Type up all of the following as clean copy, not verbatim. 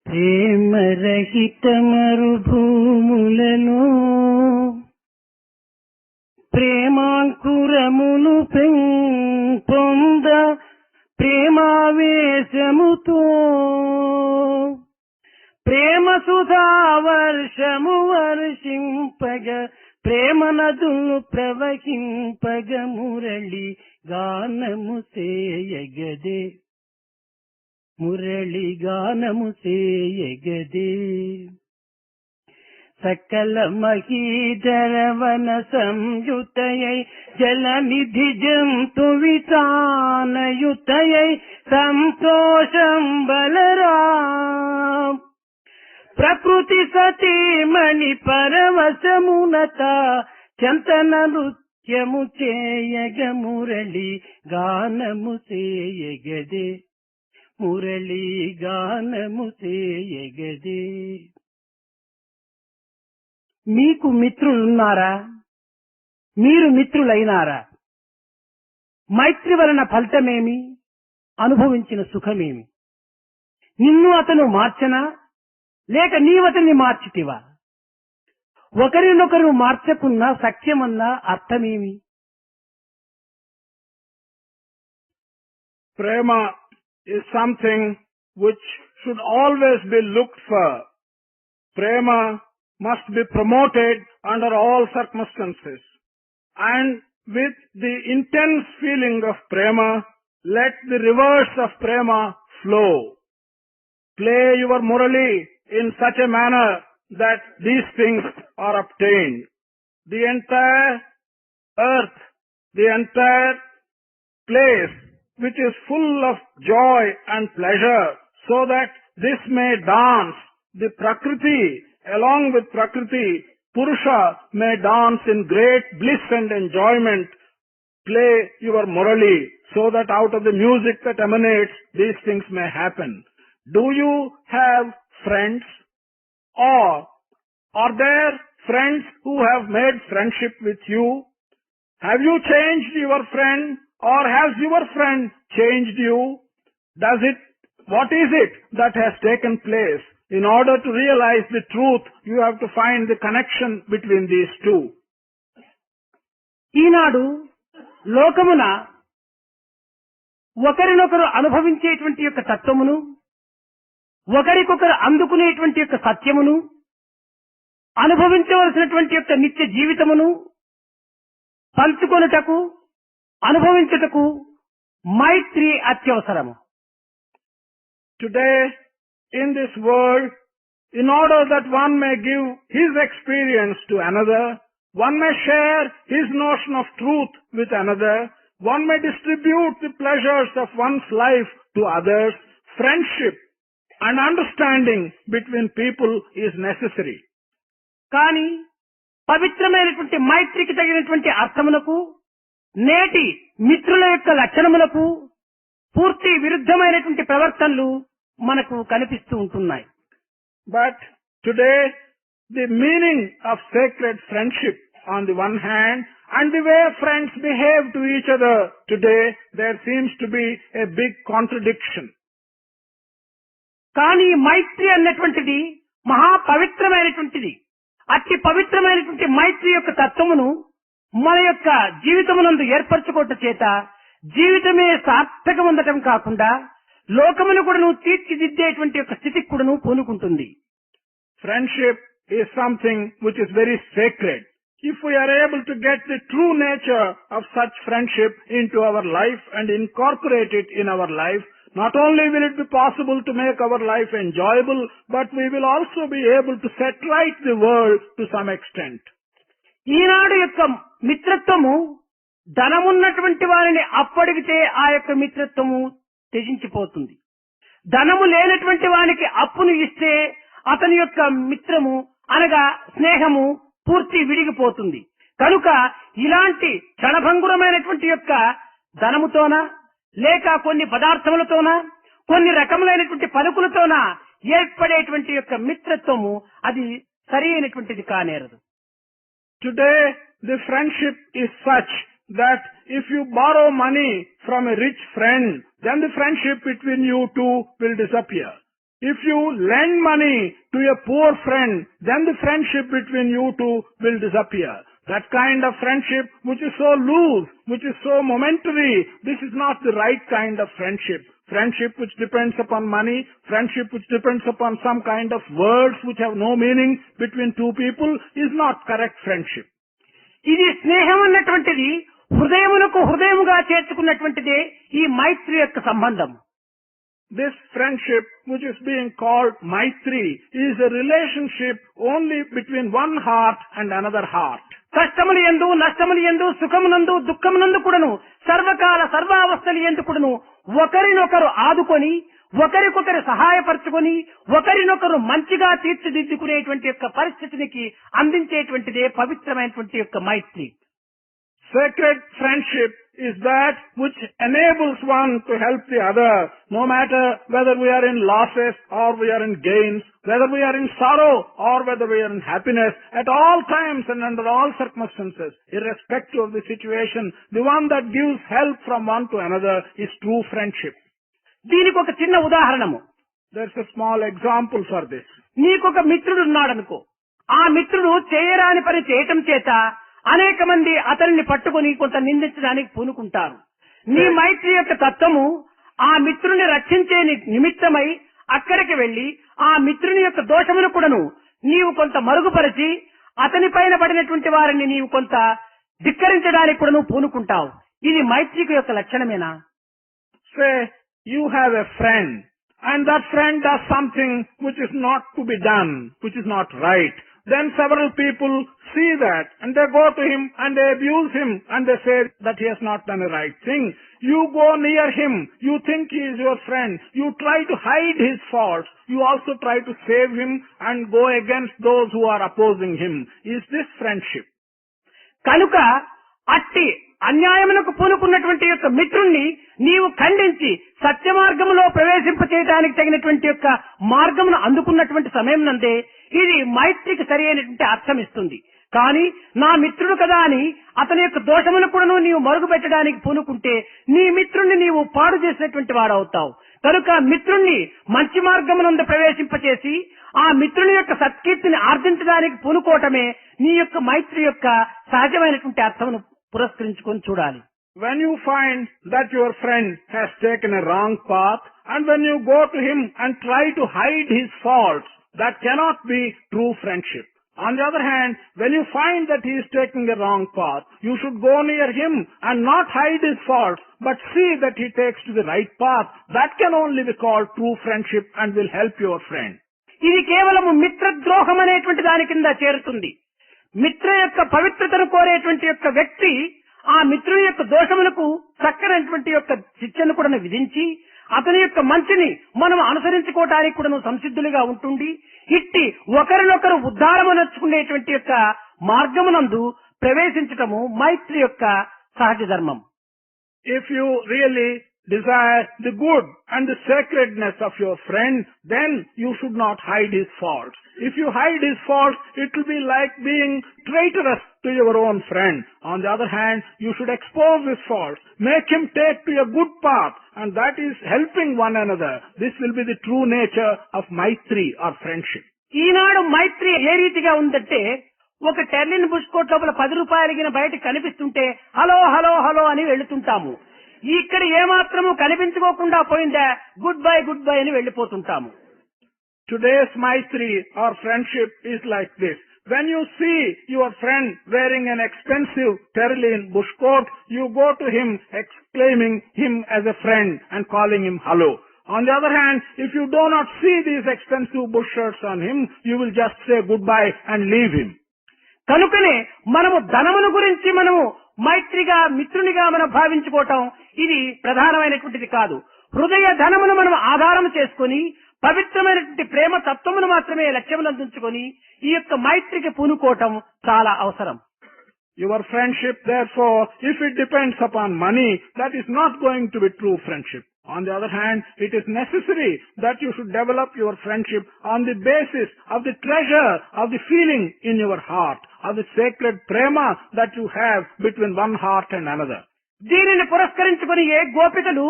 ప్రేమరహిత మరుభూములలో ప్రేమాంకురమును పొంద ప్రేమావేశముతో ప్రేమ సుధావర్షము వర్షింపగ ప్రేమ నదులు ప్రవహింపగ మురళి గానము సేయగదే మురళి గానము సేయగదే సకల మహీధరవన సంయుతయై జలనిధి జంతు వితానయుతయై సంతోషం బలరా ప్రకృతి సతీమణి పరవశమునత చంతన నృత్యము చేయగ మురళి గానము సేయగదే మురళి గానము సేయగదే. మీకు మిత్రులున్నారా? మీరు మిత్రులైనారా? మైత్రి వలన ఫలితమేమి? అనుభవించిన సుఖమేమి? నిన్ను అతను మార్చనా లేక నీవతని మార్చితివా? ఒకరినొకరు మార్చకున్నా సఖ్యమన్నా అర్థమేమి? Prema is something which should always be looked for. Prema must be promoted under all circumstances. And with the intense feeling of prema, let the rivers of prema flow. Play your murali in such a manner that these things are obtained. The entire earth, the entire place which is full of joy and pleasure, so that this may dance, the Prakriti, along with Prakriti, Purusha may dance in great bliss and enjoyment. Play your murali so that out of the music that emanates, these things may happen. Do you have friends? Or are there friends who have made friendship with you? Have you changed your friend, or has your friend changed you? What is it that has taken place? In order to realize the truth, you have to find the connection between these two. ఈనాడు లోకమున ఒకరినొకరు అనుభవించేటువంటి యొక్క తత్వమును, ఒకరికొకరు అందుకునేటువంటి యొక్క సత్యమును, అనుభవించవలసినటువంటి యొక్క నిత్య జీవితమును పంచుకొనుటకు, అనుభవించుటకు మైత్రి అత్యవసరము. Today, in this world, in order that one may give his experience to another, one may share his notion of truth with another, one may distribute the pleasures of one's life to others, friendship and understanding between people is necessary. కానీ పవిత్రమైనటువంటి మైత్రికి తగినటువంటి అర్థమునకు, నేటి మిత్రుల యొక్క లక్షణములకు పూర్తి విరుద్ధమైనటువంటి ప్రవర్తనలు మనకు కనిపిస్తూ ఉంటున్నాయి. But today, the meaning of sacred friendship on the one hand, and the way friends behave to each other today, there seems to be a big contradiction. కానీ మైత్రి అన్నటువంటిది మహా పవిత్రమైనటువంటిది. అతి పవిత్రమైనటువంటి మైత్రి యొక్క తత్వమును మన యొక్క జీవితమునందు ఏర్పరచుకోవటం చేత జీవితమే సార్థకముందటం కాకుండా లోకమును కూడా తీర్చిదిద్దేటువంటి యొక్క స్థితికి కూడా పూనుకుంటుంది. Friendship is something which is very sacred. If we are able to get the true nature of such friendship into our life and incorporate it in our life, not only will it be possible to make our life enjoyable, but we will also be able to set right the world to some extent. ఈనాడు యొక్క మిత్రత్వము ధనమున్నటువంటి వారిని అప్పడిగితే ఆ యొక్క మిత్రత్వము త్యజించిపోతుంది. ధనము లేనటువంటి వానికి అప్పును ఇస్తే అతని యొక్క మిత్రము అనగా స్నేహము పూర్తి విడిగిపోతుంది. కనుక ఇలాంటి క్షణభంగురమైనటువంటి యొక్క ధనముతోన లేక కొన్ని పదార్థములతోన కొన్ని రకములైనటువంటి పలుకులతోన ఏర్పడేటువంటి యొక్క మిత్రత్వము అది సరి అయినటువంటిది కానేరదు. Today the friendship is such that if you borrow money from a rich friend, then the friendship between you two will disappear. If you lend money to a poor friend, then the friendship between you two will disappear. That kind of friendship which is so loose, which is so momentary, this is not the right kind of friendship. Friendship which depends upon money, friendship which depends upon some kind of words which have no meaning between two people is not correct friendship. ఇది స్నేహం అన్నటువంటిది హృదయమునకు హృదయముగా చేర్చుకున్నటువంటిదే ఈ మైత్రి యొక్క సంబంధం. This friendship which is being called Maitri is a relationship only between one heart and another heart. కష్టములు యందు నష్టములు యందు సుఖమునందు దుఃఖమునందు కూడాను సర్వకాల సర్వావస్థలు యందు కూడాను ఒకరినొకరు ఆదుకొని ఒకరికొకరు సహాయపరచుకొని ఒకరినొకరు మంచిగా తీర్చిదిద్దుకునేటువంటి యొక్క పరిస్థితికి అందించేటువంటిదే పవిత్రమైనటువంటి యొక్క మైత్రి. Sacred friendship is that which enables one to help the other, no matter whether we are in losses or we are in gains, whether we are in sorrow or whether we are in happiness, at all times and under all circumstances, irrespective of the situation, the one that gives help from one to another is true friendship. దీనికి ఒక చిన్న ఉదాహరణము. There's a small example for this. నీకొక మిత్రుడు ఉన్నాడనుకో, ఆ మిత్రుడు చేయరాని పని చేయటం చేత అనేక మంది అతన్ని పట్టుకుని కొంత నిందించడానికి పూనుకుంటారు. నీ మైత్రి యొక్క తత్వము ఆ మిత్రుని రక్షించే నిమిత్తమై అక్కడికి వెళ్లి ఆ మిత్రుని యొక్క దోషమును కూడాను నీవు కొంత మరుగుపరిచి అతని పైన పడినటువంటి వారిని నీవు కొంత ధిక్కరించడానికి కూడాను పూనుకుంటావు. ఇది మైత్రికి యొక్క లక్షణమేనా? Say you have a friend and that friend does something which is not to be done, which is not right. Then several people see that and they go to him and they abuse him and they say that he has not done a right thing. You go near him, you think he is your friend, you try to hide his faults, you also try to save him and go against those who are opposing him. Is this friendship? కనుక అట్టి అన్యాయమునకు పూనుకున్నటువంటి యొక్క మిత్రుణ్ణి నీవు ఖండించి సత్య మార్గములో ప్రవేశింపచేయడానికి తగినటువంటి యొక్క మార్గమును అందుకున్నటువంటి సమయం నందే ఇది మైత్రికి సరి అయినటువంటి అర్థం ఇస్తుంది. కానీ నా మిత్రుడు కదా అని అతని యొక్క దోషమును కూడాను నీవు మరుగుపెట్టడానికి పూనుకుంటే నీ మిత్రుణ్ణి నీవు పాడు చేసినటువంటి వాడవుతావు. కనుక మిత్రుణ్ణి మంచి మార్గమునందు ప్రవేశింపచేసి ఆ మిత్రుని యొక్క సత్కీర్తిని ఆర్జించడానికి పూనుకోవటమే నీ యొక్క మైత్రి యొక్క సహజమైనటువంటి అర్థమును పురస్కరించుకొని చూడాలి. When you find that your friend has taken a wrong path and when you go to him and try to hide his faults, that cannot be true friendship. On the other hand, when you find that he is taking a wrong path, you should go near him and not hide his faults, but see that he takes to the right path. That can only be called true friendship and will help your friend. ఇది కేవలము మిత్రద్రోహం అనేటువంటి దాని కింద చేరుతుంది. మిత్ర యొక్క పవిత్రతను కోరేటువంటి యొక్క వ్యక్తి ఆ మిత్రుని యొక్క దోషములకు చక్కనటువంటి యొక్క శిక్షను కూడా విధించి అతని యొక్క మంచిని మనం అనుసరించుకోవడానికి కూడా సంసిద్ధులుగా ఉంటుంది. ఇట్టి ఒకరినొకరు ఉద్ధారము నచ్చుకునేటువంటి యొక్క మార్గమునందు ప్రవేశించటము మైత్రి యొక్క సహజ ధర్మం. If you really desire the good and the sacredness of your friend, then you should not hide his faults. If you hide his faults, it will be like being traitorous to your own friend. On the other hand, you should expose his faults, make him take to a good path, and that is helping one another. This will be the true nature of Maitri or friendship. ఈనాడు మైత్రి ఏ రీతిగా ఉందంటే ఒక టెర్లిన్ bush coat లోపల 10 రూపాయలగిన బయట కనిపిస్తుంటే hello hello hello అని వెళ్తుంటాము. ఇక్కడ ఏమాత్రము కనిపించుకోకుండా పోయిందా good bye అని వెళ్లిపోతుంటాము. Today's Maitri or friendship is like this. When you see your friend wearing an expensive terrain bush coat, you go to him exclaiming him as a friend and calling him hello. On the other hand, if you do not see these expensive bush shirts on him, you will just say goodbye and leave him. కనుకనే మనము ధనమును గురించి మనము మైత్రిగా మిత్రునిగా మనం భావించుకోవటం ఇది ప్రధానమైనటువంటిది కాదు. హృదయ ధనమును మనం ఆధారం చేసుకుని పవిత్రమైనటువంటి ప్రేమ తత్వమును మాత్రమే లక్ష్యమునందుంచుకొని ఈ యొక్క మైత్రికి పూనుకోవటం చాలా అవసరం. Your friendship, therefore, if it depends upon money, that is not going to be true friendship. On the other hand, it is necessary that you should develop your friendship on the basis of the treasure of the feeling in your heart, of the sacred prema that you have between one heart and another. దీనిని పురస్కరించుకొని ఏ గోపికలు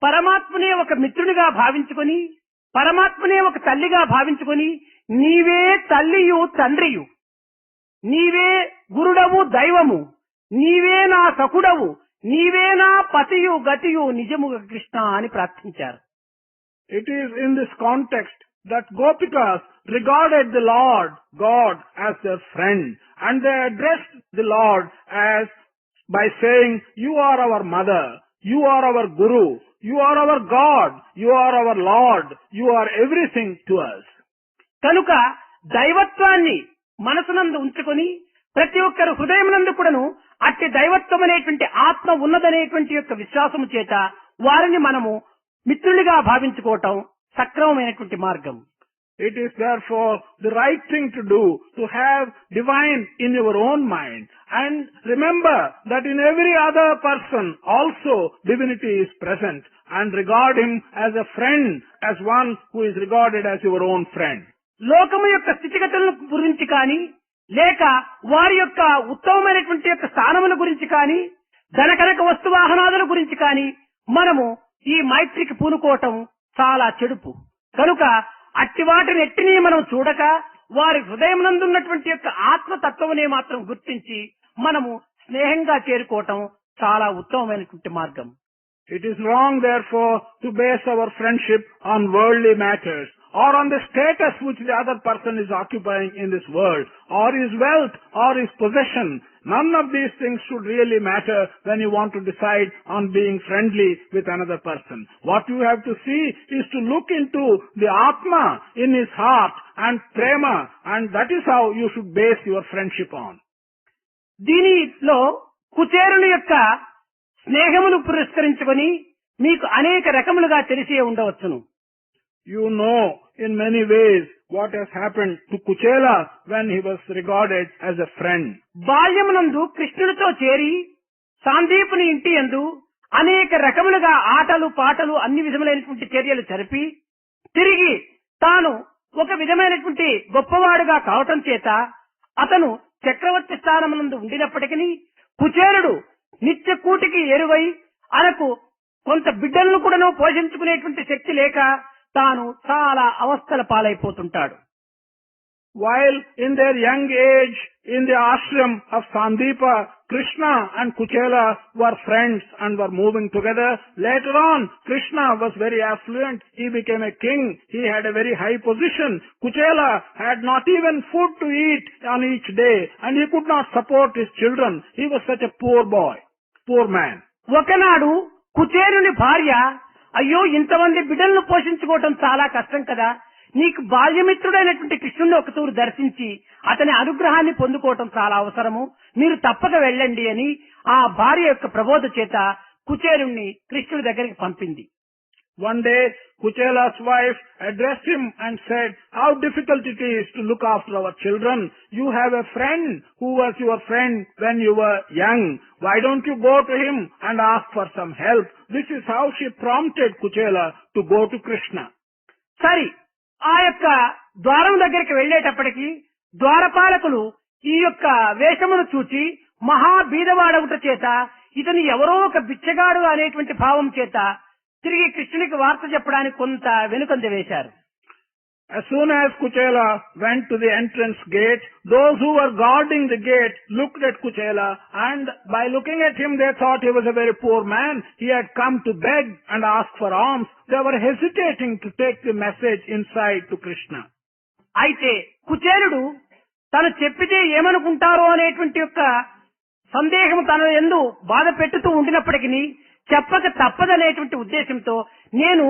పరమాత్మనే ఒక మిత్రునిగా భావించుకొని పరమాత్మనే ఒక తల్లిగా భావించుకొని నీవే తల్లియు తండ్రియు, నీవే గురుడవు దైవము, నీవే నా సఖుడవు, నీవే నా పతియు గతియు నిజముగా కృష్ణ అని ప్రార్థించారు. It is in this context that Gopikas regarded the Lord God as their friend, and they addressed the Lord as by saying, "You are our mother, you are our guru, you are our God, you are our Lord, you are everything to us." కనుక దైవత్వాన్ని మనసునందు ఉంచుకొని ప్రతి ఒక్కరు హృదయమునందు కూడాను అట్టి దైవత్వం అనేటువంటి ఆత్మ ఉన్నదనేటువంటి యొక్క విశ్వాసము చేత వారిని మనము మిత్రులుగా భావించుకోవటం సక్రమమైనటువంటి మార్గం. It is therefore the right thing to do to have divine in your own mind, and remember that in every other person also divinity is present, and regard him as a friend, as one who is regarded as your own friend. లోకము యొక్క స్థితిగతుల గురించి కానీ లేక వారి యొక్క ఉత్తమమైనటువంటి యొక్క స్థానముల గురించి కానీ ధనకనక వస్తువాహనాదుల గురించి కానీ మనము ఈ మైత్రికి పూనుకోవటం చాలా చెడుపు. కనుక అట్టి వాటిని ఎట్టిని మనం చూడక వారి హృదయం నందున్నటువంటి యొక్క ఆత్మతత్వమునే మాత్రం గుర్తించి మనము స్నేహంగా చేరుకోవటం చాలా ఉత్తమమైనటువంటి మార్గం. It is wrong, therefore, to base our friendship on worldly matters, or on the status which the other person is occupying in this world, or his wealth, or his possession. None of these things should really matter when you want to decide on being friendly with another person. What you have to see is to look into the Atma in his heart and prema, and that is how you should base your friendship on. దీనిలో కుచేరుని యొక్క స్నేహమును పురస్కరించుకొని మీకు అనేక రకములుగా తెలిసే ఉండవచ్చును. You know in many ways what has happened to Kuchela when he was regarded as a friend. బాల్యమునందు కృష్ణుడితో చేరి సాందీపుని ఇంటి యందు అనేక రకములుగా ఆటలు పాటలు అన్ని విధములైనటువంటి చర్యలు జరిపి తిరిగి తాను ఒక విధమైనటువంటి గొప్పవాడుగా కావటం చేత అతను చక్రవర్తి స్థానమునందు ఉండినప్పటికీ కుచేరుడు నిత్య కూటికి ఎరువై అనకు కొంత బిడ్డలను కూడా పోషించుకునేటువంటి శక్తి లేక తాను చాలా అవస్థల పాలైపోతుంటాడు. While in their young age in the ashram of Sandeepa, Krishna and Kuchela were friends and were moving together. Later on, Krishna was very affluent. He became a king. He had a very high position. Kuchela had not even food to eat on each day, and he could not support his children. He was such a poor boy, poor man. ఒకనాడు కుచేరుని భార్య, అయ్యో ఇంతమంది బిడ్డలను పోషించుకోవటం చాలా కష్టం కదా, నీకు బాల్యమిత్రుడైనటువంటి కృష్ణుని ఒక తూరు దర్శించి అతని అనుగ్రహాన్ని పొందుకోవటం చాలా అవసరము, మీరు తప్పక వెళ్ళండి అని ఆ భార్య యొక్క ప్రబోధ చేత కుచేరుణ్ణి కృష్ణుడి దగ్గరికి పంపింది. One day, Kuchela's wife addressed him and said, "How difficult it is to look after our children. You have a friend who was your friend when you were young. Why don't you go to him and ask for some help?" This is how she prompted Kuchela to go to Krishna. సరి ఆ యొక్క ద్వారం దగ్గరికి వెళ్లేటప్పటికి ద్వారపాలకులు ఈ యొక్క వేషమును చూచి మహా బీదవాడవుట చేత ఇతను ఎవరో ఒక బిచ్చగాడు అనేటువంటి భావం చేత తిరిగి కృష్ణునికి వార్త చెప్పడానికి కొంత వెనుకంజ వేశారు. As soon as Kuchela went to the entrance gate, those who were guarding the gate looked at Kuchela, and by looking at him they thought he was a very poor man. He had come to beg and ask for alms. They were hesitating to take the message inside to Krishna. అయితే కుచేరుడు తను చెప్పితే ఏమనుకుంటారో అనేటువంటి యొక్క సందేహం తన యందు బాధ పెట్టుతూ ఉండినప్పటికీ చెప్పక తప్పదనేటువంటి ఉద్దేశంతో నేను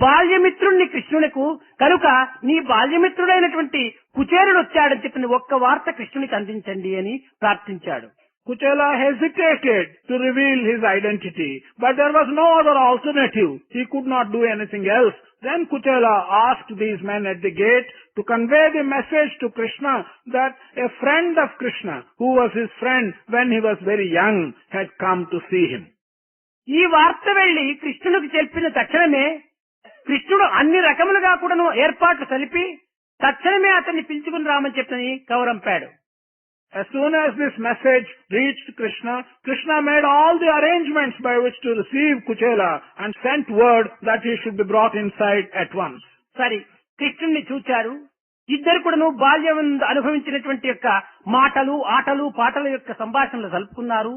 బాల్యమిత్రుణ్ణి కృష్ణునికి, కనుక నీ బాల్యమిత్రుడైనటువంటి కుచేరుడు వచ్చాడని చెప్పిన ఒక్క వార్త కృష్ణునికి అందించండి అని ప్రార్థించాడు. Kuchela hesitated to reveal his identity, but there was no other alternative. He could not do anything else. Then Kuchela asked these men at the gate to convey the message to Krishna that a friend of Krishna, who was his friend when he was very young, had come to see him. ఈ వార్త వెళ్లి కృష్ణునికి చెప్పిన తక్షణమే కృష్ణుడు అన్ని రకములుగా కూడాను ఏర్పాట్లు కలిపి తక్షణమే అతన్ని పిలుచుకుని రామని చెప్పని కౌరంపాడు. As soon as this message reached Krishna, Krishna made all the arrangements by which to receive Kuchela and sent word that he should be brought inside at once. సరే కృష్ణుణ్ణి చూచారు. ఇద్దరు కూడాను బాల్యం అనుభవించినటువంటి యొక్క మాటలు, ఆటలు, పాటల యొక్క సంభాషణలు జరుపుకున్నారు.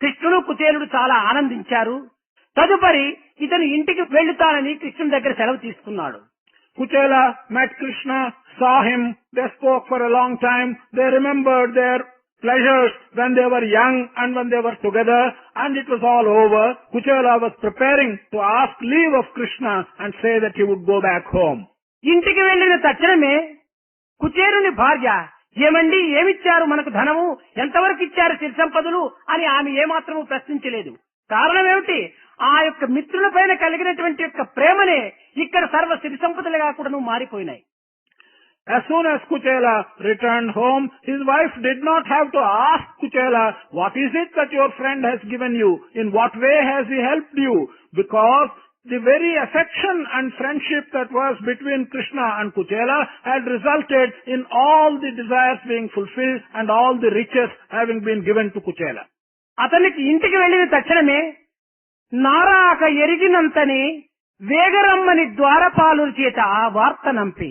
కృష్ణుడు కుచేలుడు చాలా ఆనందించారు. తదుపరి ఇతను ఇంటికి వెళ్తానని కృష్ణుడి దగ్గర సెలవు తీసుకున్నాడు. Kuchela met Krishna, saw him, they spoke for a long time, they remembered their pleasures when they were young and when they were together, and it was all over. Kuchela was preparing to ask leave of Krishna and say that he would go back home. ఇంటికి వెళ్లిన తక్షణమే కుచేరుని భార్య, ఏమండి ఏమిచ్చారు మనకు ధనము, ఎంతవరకు ఇచ్చారు సిరి సంపదలు అని ఆమె ఏమాత్రము ప్రశ్నించలేదు. కారణం ఏమిటి? ఆ యొక్క మిత్రుల పైన కలిగినటువంటి యొక్క ప్రేమనే ఇక్కడ సర్వ సిరి సంపదలుగా కూడా మారిపోయినాయి. As soon as Kuchela returned home, his wife did not have to ask Kuchela, what is it that your friend has given you? In what way has he helped you? Because the very affection and friendship that was between Krishna and Kuchela had resulted in all the desires being fulfilled and all the riches having been given to Kuchela. అతనికి ఇంటికి వెళ్లిన తక్షణమే నారాక ఎరిగినంతని వేగరమ్మని ద్వారపాలుల చేత ఆ వార్త నంపి.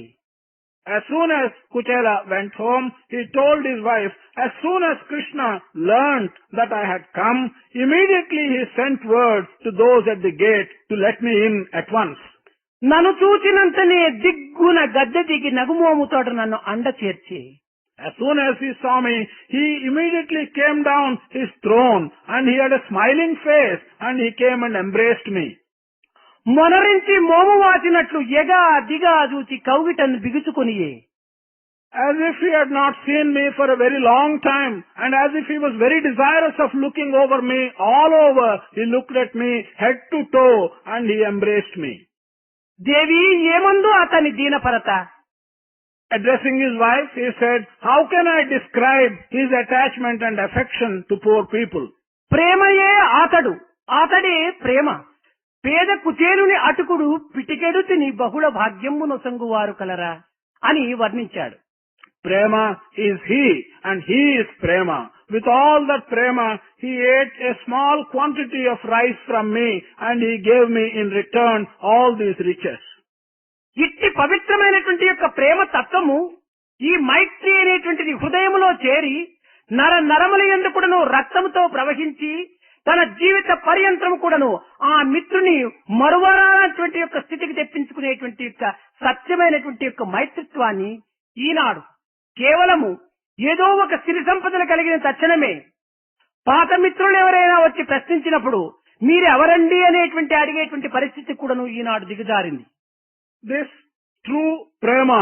As soon as Kuchela went home, he told his wife, as soon as Krishna learnt that I had come, immediately he sent word to those at the gate to let me in at once. నన్ను చూచినంతనే దిగ్గున గద్దె దిగి నగుమోముతోట నన్ను అండ చేర్చి. As soon as he saw me, he immediately came down his throne and he had a smiling face and he came and embraced me. మొనరించి మోము వాచినట్లు ఎగా దిగా చూచి కౌగిటను బిగుచుకొనియే. As if he had not seen me for a very long time and as if he was very desirous of looking over me all over, he looked at me head to toe and he embraced me. దేవి ఏమందు అతని దీనపరత. Addressing his wife, he said, how can I describe his attachment and affection to poor people? ప్రేమయే ఆతడు, ఆతడే ప్రేమ. పేద కుచేలుని అటుకుడు పిటికెడు తిని బహుళ భాగ్యము నొసంగువారు కలరా అని వర్ణించాడు. Prema is he and he is Prema. With all that Prema, he ate a small quantity of rice from me and he gave me in return all these riches. ఇట్టి పవిత్రమైనటువంటి యొక్క ప్రేమ తత్వము ఈ మైత్రి అనేటువంటిది హృదయములో చేరి నరముల యందు కూడాను రక్తముతో ప్రవహించి తన జీవిత పర్యంతము కూడాను ఆ మిత్రుని మరువరానటువంటి యొక్క స్థితికి తెప్పించుకునేటువంటి యొక్క సత్యమైనటువంటి యొక్క మైత్రిత్వాన్ని ఈనాడు కేవలము ఏదో ఒక సిరి సంపదలు కలిగిన తక్షణమే పాత మిత్రులు ఎవరైనా వచ్చి ప్రశ్నించినప్పుడు మీరెవరండి అనేటువంటి అడిగేటువంటి పరిస్థితి కూడాను ఈనాడు దిగజారింది. This true prema,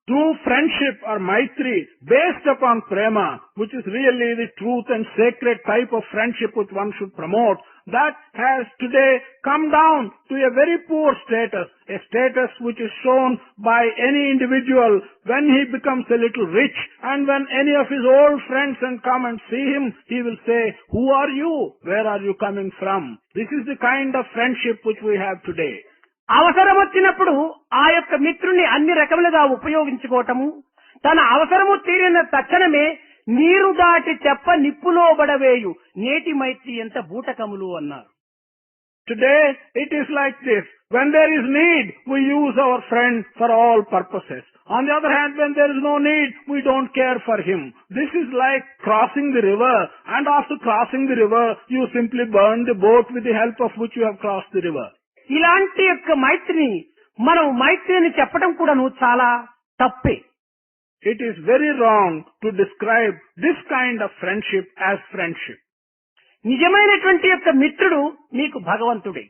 true friendship or maitri based upon prema, which is really the truth and sacred type of friendship which one should promote, that has today come down to a very poor status, a status which is shown by any individual when he becomes a little rich and when any of his old friends come and see him, he will say, who are you? Where are you coming from? This is the kind of friendship which we have today. అవసరం వచ్చినప్పుడు ఆ యొక్క మిత్రుని అన్ని రకములుగా ఉపయోగించుకోవటము, తన అవసరము తీరిన తక్షణమే నీరు దాటి తెప్ప నిప్పులో బడవేయు నేటి మైత్రి ఎంత బూటకములు అన్నారు. Today it is like this. When there is need, we use our friend for all purposes. On the other hand, when there is no need, we don't care for him. This is like crossing the river, and after crossing the river, you simply burn the boat with the help of which you have crossed the river. ఇలాంటి యొక్క మైత్రిని మనం మైత్రి అని చెప్పడం కూడాను చాలా తప్పే. It is very wrong to describe this kind of friendship as friendship. నిజమైనటువంటి యొక్క మిత్రుడు మీకు భగవంతుడే.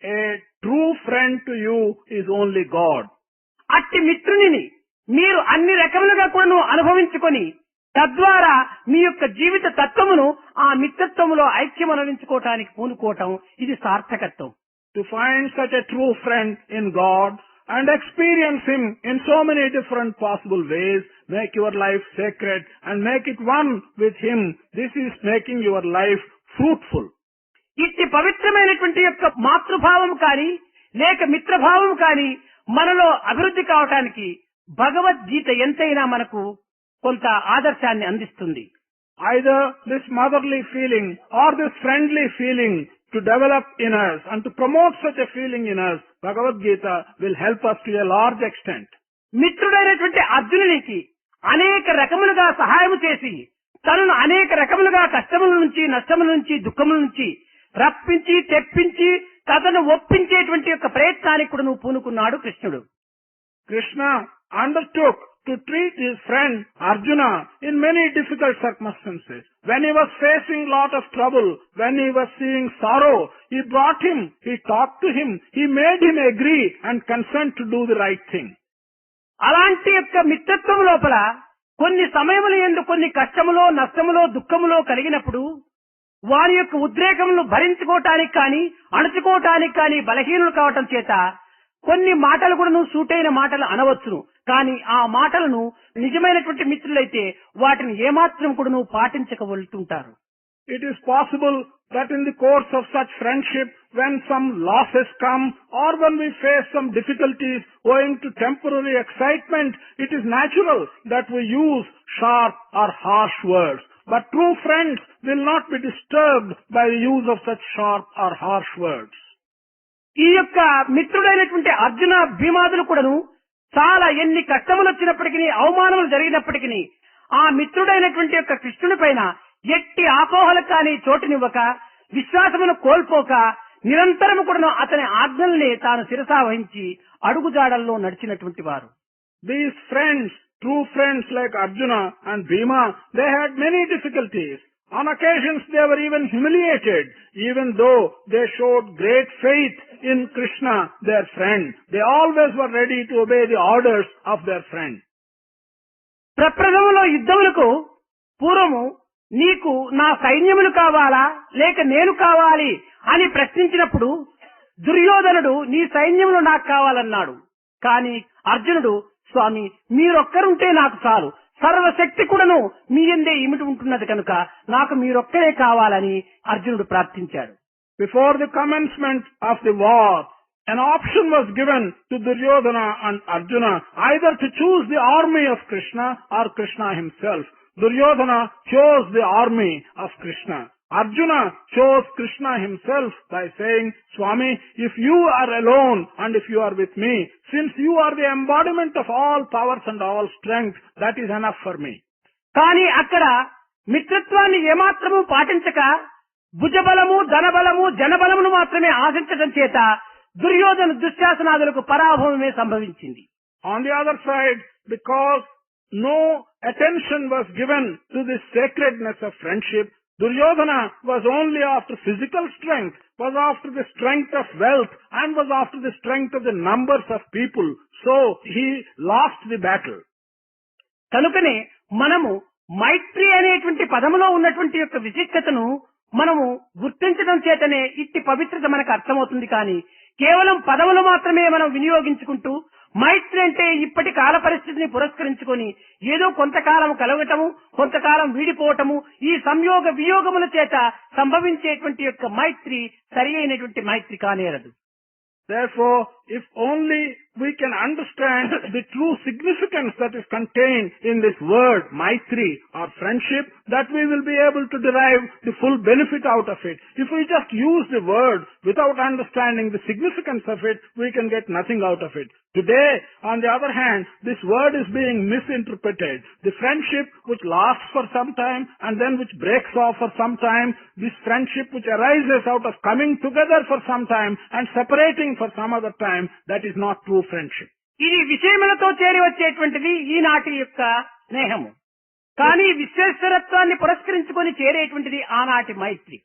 A true friend to you is only God. అట్టి మిత్రుని మీరు అన్ని రకములుగా కూడాను అనుభవించుకొని తద్వారా మీ యొక్క జీవిత తత్వమును ఆ మిత్రత్వములో ఐక్యం అనుభవించుకోవటానికి పూనుకోవటం ఇది సార్థకత్వం. To find such a true friend in God and experience Him in so many different possible ways, make your life sacred and make it one with Him. This is making your life fruitful. ఇట్టి పవిత్రమైనటువంటి యొక్క మాతృభావం కానీ లేక మిత్రభావం కానీ మనలో అభివృద్ధి కావటానికి భగవద్గీత ఎంతైనా మనకు కొంత ఆదర్శాన్ని అందిస్తుంది. Either this motherly feeling or this friendly feeling to develop in us and to promote such a feeling in us, Bhagavad Gita will help us to a large extent. మిత్రుడైనటువంటి అర్జునునికి అనేక రకములుగా సహాయం చేసి తనను అనేక రకములుగా కష్టముల నుంచి, నష్టముల నుంచి, దుఃఖముల నుంచి రప్పించి తెప్పించి తనను ఒప్పించేటువంటి యొక్క ప్రయత్నానికి కూడా నువ్వు పూనుకున్నాడు కృష్ణుడు. Krishna undertook to treat his friend Arjuna in many difficult circumstances. When he was facing lot of trouble, when he was seeing sorrow, he brought him, he talked to him, he made him agree and consent to do the right thing. అలాంటి యొక్క మిత్రత్వం లోపల కొన్ని సమయముల యందు కొన్ని కష్టములో, నష్టములో, దుఃఖములో కలిగినప్పుడు వారి యొక్క ఉద్రేకములను భరించుకోవటానికి కానీ, అణుచుకోవటానికి కానీ బలహీనులు కావటం చేత కొన్ని మాటలు కూడా నువ్వు సూటైన మాటలు అనవచ్చును. కానీ ఆ మాటలను నిజమైనటువంటి మిత్రులైతే వాటిని ఏమాత్రం కూడా నువ్వు పాటించకవలుతుంటారు. It is possible that in the course of such friendship, when some losses come or when we face some difficulties owing to temporary excitement, it is natural that we use sharp or harsh words. But true friends will not be disturbed by the use of such sharp or harsh words. ఈ యొక్క మిత్రుడైనటువంటి అర్జున భీమాదులు కూడాను చాలా ఎన్ని కష్టములు వచ్చినప్పటికీ, అవమానములు జరిగినప్పటికీ ఆ మిత్రుడైనటువంటి యొక్క కృష్ణుని పైన ఎట్టి ఆపోహలకు కానీ చోటునివ్వక, విశ్వాసమును కోల్పోక నిరంతరము కూడాను అతని ఆజ్ఞల్ని తాను శిరసా వహించి అడుగుజాడల్లో నడిచినటువంటి వారు. These friends, true friends like Arjuna and Bhima, they had many difficulties. On occasions they were even humiliated, even though they showed great faith in Krishna, their friend. They always were ready to obey the orders of their friend. ప్రప్రథమంలో యుద్ధములకు పూర్వము నీకు నా సైన్యములు కావాలా లేక నేను కావాలి అని ప్రశ్నించినప్పుడు దుర్యోధనుడు నీ సైన్యములు నాకు కావాలన్నాడు. కానీ అర్జునుడు, స్వామి మీరొక్కరుంటే నాకు చాలు, సర్వశక్తి కూడాను మీ యందే ఇమిడి ఉంటున్నది కనుక నాకు మీరొక్కరే కావాలని అర్జునుడు ప్రార్థించాడు. Before the commencement of the war, an option was given to Duryodhana and Arjuna either to choose the army of Krishna or Krishna himself. Duryodhana chose the army of Krishna. Arjuna chose Krishna himself by saying, Swami, if you are alone and if you are with me, since you are the embodiment of all powers and all strength, that is enough for me. కానీ అక్కడ మిత్రత్వాన్ని ఏమాత్రము పాటించక భుజబలము, ధనబలము, జనబలమును మాత్రమే ఆశించడం చేత దుర్యోధన దుశ్శాసనాదులకు పరాభవమే సంభవించింది. On the other side, because no attention was given to the sacredness of friendship, Duryodhana was only after physical strength, was after the strength of wealth, and was after the strength of the numbers of people. So he lost the battle. కనుకనే మనము మైత్రి అనేటువంటి పదములో ఉన్నటువంటి యొక్క విశిష్టతను మనము గుర్తించడం చేతనే ఇట్టి పవిత్రత మనకు అర్థమవుతుంది. కానీ కేవలం పదములు మాత్రమే మనం వినియోగించుకుంటూ మైత్రి అంటే ఇప్పటి కాల పరిస్థితిని పురస్కరించుకొని ఏదో కొంతకాలం కలగటము, కొంతకాలం వీడిపోవటము, ఈ సంయోగ వియోగముల చేత సంభవించేటువంటి యొక్క మైత్రి సరి అయినటువంటి మైత్రి కానేరదు. Therefore, if only we can understand the true significance that is contained in this word, Maitri or friendship, that we will be able to derive the full benefit out of it. If we just use the word without understanding the significance of it, we can get nothing out of it. Today, on the other hand, this word is being misinterpreted. The friendship which lasts for some time and then which breaks off for some time, this friendship which arises out of coming together for some time and separating for some other time, that is not true friendship. ఇది విషయములతో చేరి వచ్చేటువంటిది ఈనాటి యొక్క స్నేహము. కానీ విశ్వేశ్వరత్వాన్ని పురస్కరించుకొని చేరేటువంటిది ఆనాటి మైత్రి.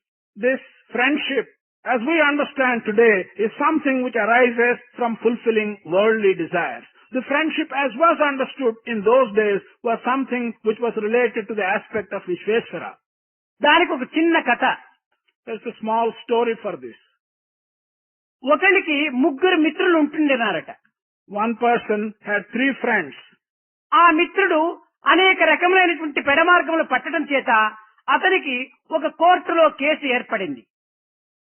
This friendship, as we understand today, is something which arises from fulfilling worldly desires. The friendship as was understood in those days was something which was related to the aspect of Vishweshwara. దానికి ఒక చిన్న కథ. There's a small story for this. ఒకరికి ముగ్గురు మిత్రులు ఉంటుండేనారట. One person had 3 friends. ఆ మిత్రుడు అనేక రకములైనటువంటి పెడమార్గములు పట్టడం చేత అతనికి ఒక కోర్టులో కేసు ఏర్పడింది.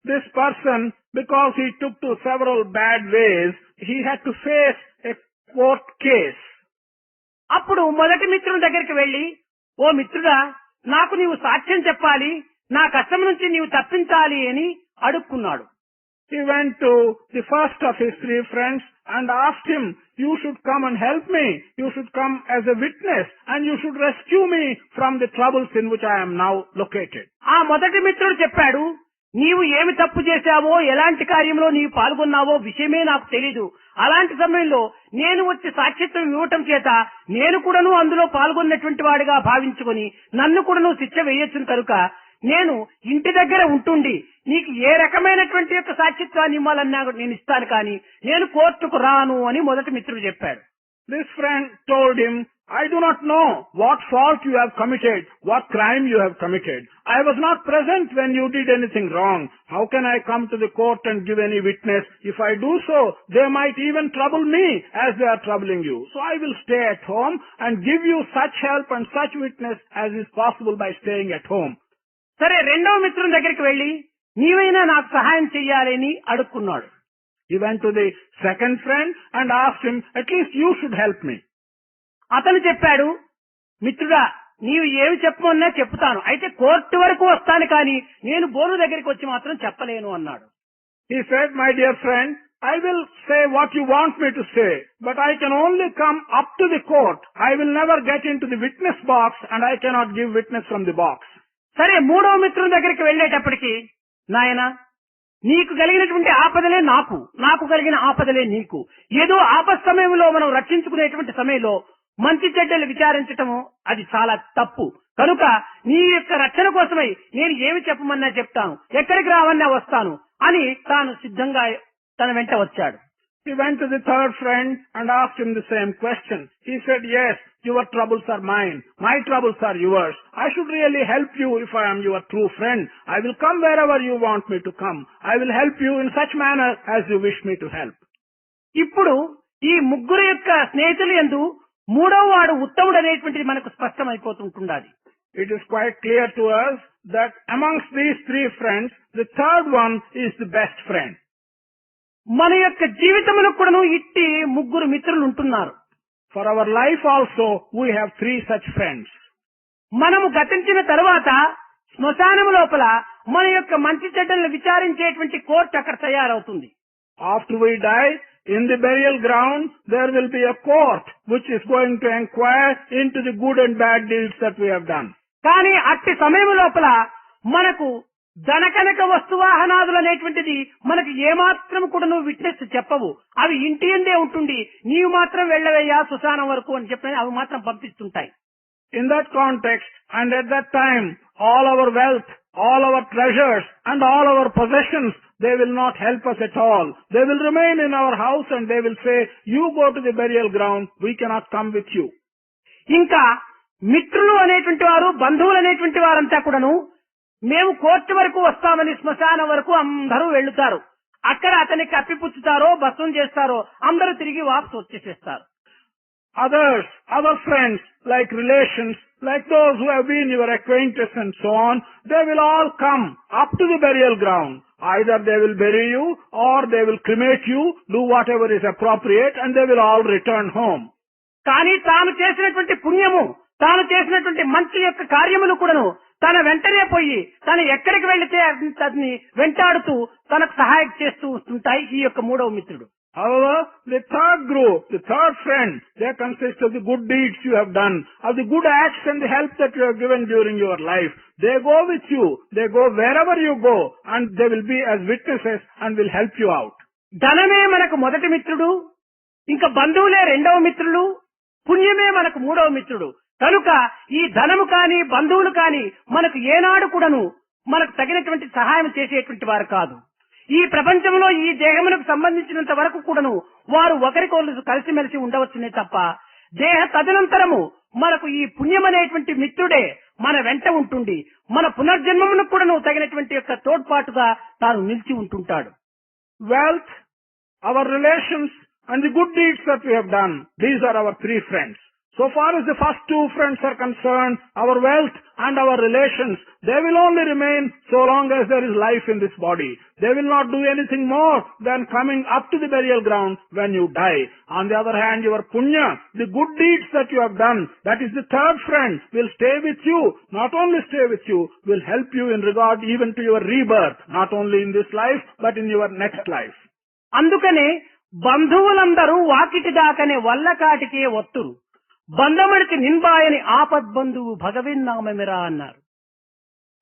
This person, because he took to several bad ways, he had to face a court case. అప్పుడు మొదటి మిత్రుని దగ్గరికి వెళ్లి, ఓ మిత్రుడా, నాకు నీవు సాక్ష్యం చెప్పాలి, నా కష్టం నుంచి నీవు తప్పించాలి అని అడుక్కున్నాడు. he went to the first of his three friends and asked him, you should come and help me. You should come as a witness and you should rescue me from the troubles in which I am now located. ఆ మొదటి మిత్రుడు చెప్పాడు, నీవు ఏమి తప్పు చేశావో, ఎలాంటి కార్యంలో నీవు పాల్గొన్నావో విషయమే నాకు తెలీదు. అలాంటి సమయంలో నేను వచ్చి సాక్షిత్వం ఇవ్వటం చేత నేను కూడాను అందులో పాల్గొన్నటువంటి వాడిగా భావించుకొని నన్ను కూడాను శిక్ష వేయొచ్చును కనుక నేను ఇంటి దగ్గర ఉంటుండి నీకు ఏ రకమైనటువంటి యొక్క సాక్షిత్వాన్ని ఇవ్వాలన్నా నేను ఇస్తాను, కానీ నేను కోర్టుకు రాను అని మొదటి మిత్రుడు చెప్పాడు. This friend told him, I do not know what fault you have committed, what crime you have committed. I was not present when you did anything wrong. How can I come to the court and give any witness? If I do so, they might even trouble me as they are troubling you. So I will stay at home and give you such help and such witness as is possible by staying at home. సరే, రెండవ మిత్రుని దగ్గరికి వెళ్లి నీవైనా నాకు సహాయం చెయ్యాలని అడుక్కున్నాడు. He went to the second friend and asked him, at least you should help me. అతను చెప్పాడు, మిత్రుడా నీవు ఏమి చెప్పమన్నా చెప్తాను, అయితే కోర్టు వరకు వస్తాను కానీ నేను బోను దగ్గరికి వచ్చి మాత్రం చెప్పలేను అన్నాడు. He said, my dear friend, I will say what you want me to say, but I can only come up to the court. I will never get into the witness box and I cannot give witness from the box. సరే, మూడవ మిత్రుని దగ్గరికి వెళ్లేటప్పటికి, నాయనా నీకు కలిగినటువంటి ఆపదలే నాకు, నాకు కలిగిన ఆపదలే నీకు. ఏదో ఆపద సమయంలో మనం రక్షించుకునేటువంటి సమయంలో మంచి చెడ్డలు విచారించటము అది చాలా తప్పు. కనుక నీ యొక్క రక్షణ కోసమై నేను ఏమి చెప్పమన్నా చెప్తాను, ఎక్కడికి రావన్నా వస్తాను అని తాను సిద్ధంగా తన వెంట వచ్చాడు. He went to the third friend and asked him the same question. He said, yes, your troubles are mine. My troubles are yours. I should really help you if I am your true friend. I will come wherever you want me to come. I will help you in such manner as you wish me to help. ఇప్పుడు ఈ ముగ్గురు యొక్క స్నేహితులు యందు మూడవ వాడు ఉత్తముడు అనేటువంటిది మనకు స్పష్టమైపోతుంటున్నది. It is quite clear to us that amongst these three friends, the third one is the best friend. మన యొక్క జీవితంలో కూడాను ఇట్టి ముగ్గురు మిత్రులు ఉంటున్నారు. For our life also, we have three such friends. మనము గతించిన తరువాత శ్మశానం లోపల మన యొక్క మంచి చెడ్డలను విచారించేటువంటి కోర్టు అక్కడ తయారవుతుంది. After we die, in the burial ground, there will be a court which is going to inquire into the good and bad deeds that we have done. కానీ అట్టి సమయం లోపల మనకు ధనకనక వస్తువాహనాదులు అనేటువంటిది మనకు ఏమాత్రం కూడా నువ్వు విట్నెస్ చెప్పవు. అవి ఇంటి ఎందే ఉంటుంది, నీవు మాత్రం వెళ్ళవయ్యా శ్మశానం వరకు అని చెప్పి అవి మాత్రం పంపిస్తుంటాయి. In that context and at that time, all our wealth, all our treasures and all our possessions, they will not help us at all. They will remain in our house and they will say, you go to the burial ground, we cannot come with you. ఇంకా మిత్రులు అనేటువంటి వారు, బంధువులు అనేటువంటి వారంతా కూడాను మేము court వరకు వస్తామని శ్మశానం వరకు అందరూ వెళ్తారు. అక్కడ అతనికి కప్పిపుచ్చుతారో భస్మం చేస్తారో అందరూ తిరిగి వాపసు వచ్చేసేస్తారు. Others, other friends, like relations, like those who have been your acquaintance and so on, they will all come up to the burial ground. Either they will bury you or they will cremate you, do whatever is appropriate, and they will all return home. కానీ తాను చేసినటువంటి పుణ్యము, తాను చేసినటువంటి మంచి యొక్క కార్యములు కూడాను తన వెంటనే పోయి తను ఎక్కడికి వెళ్లితే అతన్ని వెంటాడుతూ తనకు సహాయం చేస్తూ ఉంటాయి ఈ యొక్క మూడవ మిత్రుడు. However, the third group, the third friend, they consist of the good deeds you have done, of the good acts and the help that you have given during your life. They go with you, they go wherever you go, and they will be as witnesses and will help you out. ధనమే మనకు మొదటి మిత్రుడు, ఇంకా బంధువులే రెండవ మిత్రులు, పుణ్యమే మనకు మూడవ మిత్రుడు. కనుక ఈ ధనము కాని బంధువులు కాని మనకు ఏనాడు కూడాను మనకు తగినటువంటి సహాయం చేసేటువంటి వారు కాదు. ఈ ప్రపంచంలో ఈ దేహమునకు సంబంధించినంత వరకు కూడాను వారు ఒకరికొకరు కలిసిమెలిసి ఉండవచ్చునే తప్ప దేహ తదనంతరము మనకు ఈ పుణ్యమనేటువంటి మిత్రుడే మన వెంట ఉంటుండి మన పునర్జన్మమును కూడాను తగినటువంటి యొక్క తోడ్పాటుగా తాను నిలిచి ఉంటుంటాడు. Wealth, our relations and the good deeds that we have done, these are our three friends. So far as the first two friends are concerned, our wealth and our relations, they will only remain so long as there is life in this body. They will not do anything more than coming up to the burial ground when you die. On the other hand, your punya, the good deeds that you have done, that is the third friend, will stay with you. Not only stay with you, will help you in regard even to your rebirth, not only in this life, but in your next life. అందుకనే బంధువులందరూ వాకిటి దాకనే వల్లకాటికే ఒత్తురు, బంధమడికి నిన్బాయని ఆపద్బంధువు భగవన్నామమిరా అన్నారు.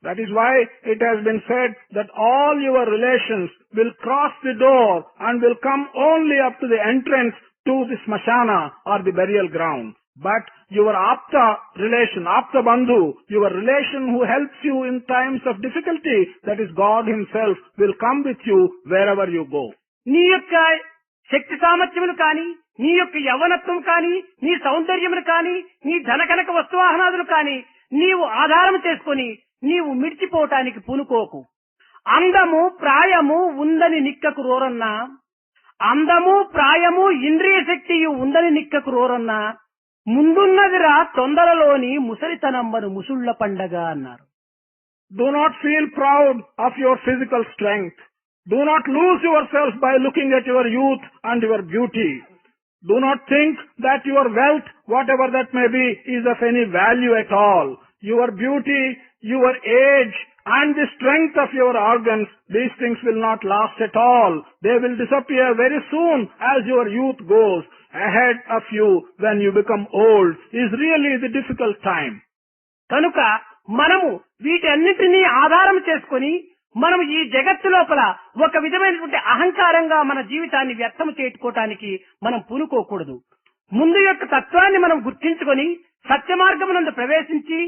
That is why it has been said that all your relations will cross the door and will come only up to the entrance to the smashana or the burial ground. But your apta relation, apta bandhu, your relation who helps you in times of difficulty, that is God himself, will come with you wherever you go. నీ యొక్క శక్తి సామర్థ్యములు కానీ, నీ యొక్క యవ్వనత్వం కానీ, నీ సౌందర్యములు కానీ, నీ ధనకనక వస్తువాహనాదులు కానీ నీవు ఆధారం చేసుకుని నీవు మిడిచిపోవటానికి పూనుకోకు. అందము ప్రాయము ఉందని నిక్కకు రోరన్నా, అందము ప్రాయము ఇంద్రియ శక్తియు ఉందని నిక్కకు రోరన్నా, ముందున్నదిరా తొందరలోని ముసలితనంబను ముసుళ్ల పండగ అన్నారు. Do not feel proud of your physical strength. Do not lose yourself by looking at your youth and your beauty. Do not think that your wealth, whatever that may be, is of any value at all. Your beauty, your age, and the strength of your organs, these things will not last at all. They will disappear very soon as your youth goes. Ahead of you, when you become old, is really the difficult time. కనుక మనము వీటన్నిటినీ ఆధారం చేసుకుని మనం ఈ జగత్తు లోపల ఒక విధమైనటువంటి అహంకారంగా మన జీవితాన్ని వ్యర్థం చేసుకోవటానికి మనం పూనుకోకూడదు. ముందు యొక్క తత్వాన్ని మనం గుర్తించుకొని సత్య మార్గమునందు ప్రవేశించి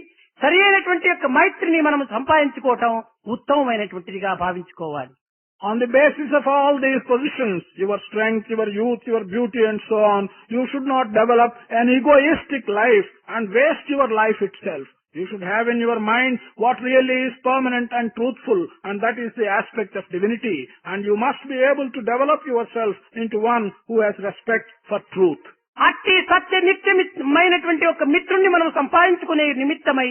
సరి అయినటువంటి యొక్క మైత్రిని మనం సంపాదించుకోవటం ఉత్తమమైనటువంటిదిగా భావించుకోవాలి. On the basis of all these positions, your strength, your youth, your beauty and so on, you should not develop an egoistic life and waste your life itself. You should have in your mind what really is permanent and truthful, and that is the aspect of divinity. And you must be able to develop yourself into one who has respect for truth. అట్టి సత్య నిత్యమైనటువంటి ఒక మిత్రుణ్ణి మనం సంపాదించుకునే నిమిత్తమై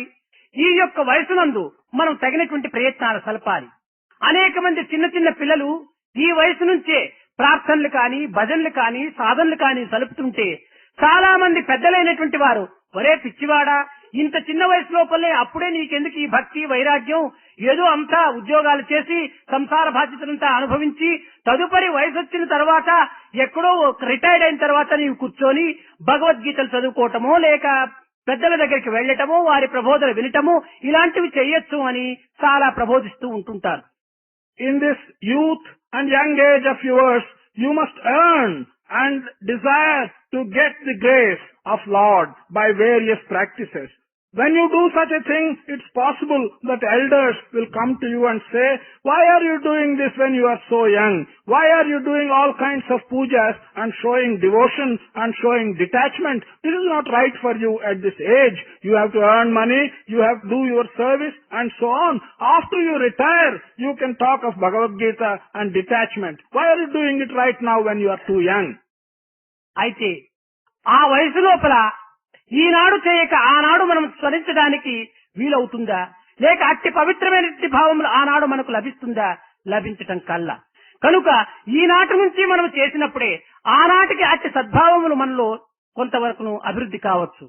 ఈ యొక్క వయసునందు మనం తగినటువంటి ప్రయత్నాలు సలపాలి. అనేక మంది చిన్న చిన్న పిల్లలు ఈ వయసు నుంచే ప్రార్థనలు కానీ, భజనలు కానీ, సాధనలు కానీ సలుపుతుంటే చాలా మంది పెద్దలైనటువంటి వారు, ఒరే పిచ్చివాడా, ఇంత చిన్న వయసు లోపలే అప్పుడే నీకెందుకు ఈ భక్తి వైరాగ్యం, ఏదో అంతా ఉద్యోగాలు చేసి సంసార బాధ్యతలంతా అనుభవించి తదుపరి వయసు వచ్చిన తర్వాత ఎక్కడో రిటైర్డ్ అయిన తర్వాత నీవు కూర్చొని భగవద్గీతలు చదువుకోవటమో లేక పెద్దల దగ్గరికి వెళ్లటమో వారి ప్రబోధన వినటమో ఇలాంటివి చేయొచ్చు అని చాలా ప్రబోధిస్తూ ఉంటుంటారు. In this youth and young age of yours, you must earn and desire to get the grace of Lord by various practices. When you do such a thing, it's possible that elders will come to you and say, why are you doing this when you are so young? Why are you doing all kinds of pujas and showing devotion and showing detachment? This is not right for you at this age. You have to earn money, you have to do your service and so on. After you retire, you can talk of Bhagavad Gita and detachment. Why are you doing it right now when you are too young? అయితే ఆ వయసు లోపల ఈనాడు చేయక ఆనాడు మనం స్మరించడానికి వీలవుతుందా, లేక అట్టి పవిత్రమైన భావములు ఆనాడు మనకు లభిస్తుందా? లభించటం కల్లా. కనుక ఈనాటి నుంచి మనం చేసినప్పుడే ఆనాటికి అట్టి సద్భావములు మనలో కొంతవరకు అభివృద్ధి కావచ్చు.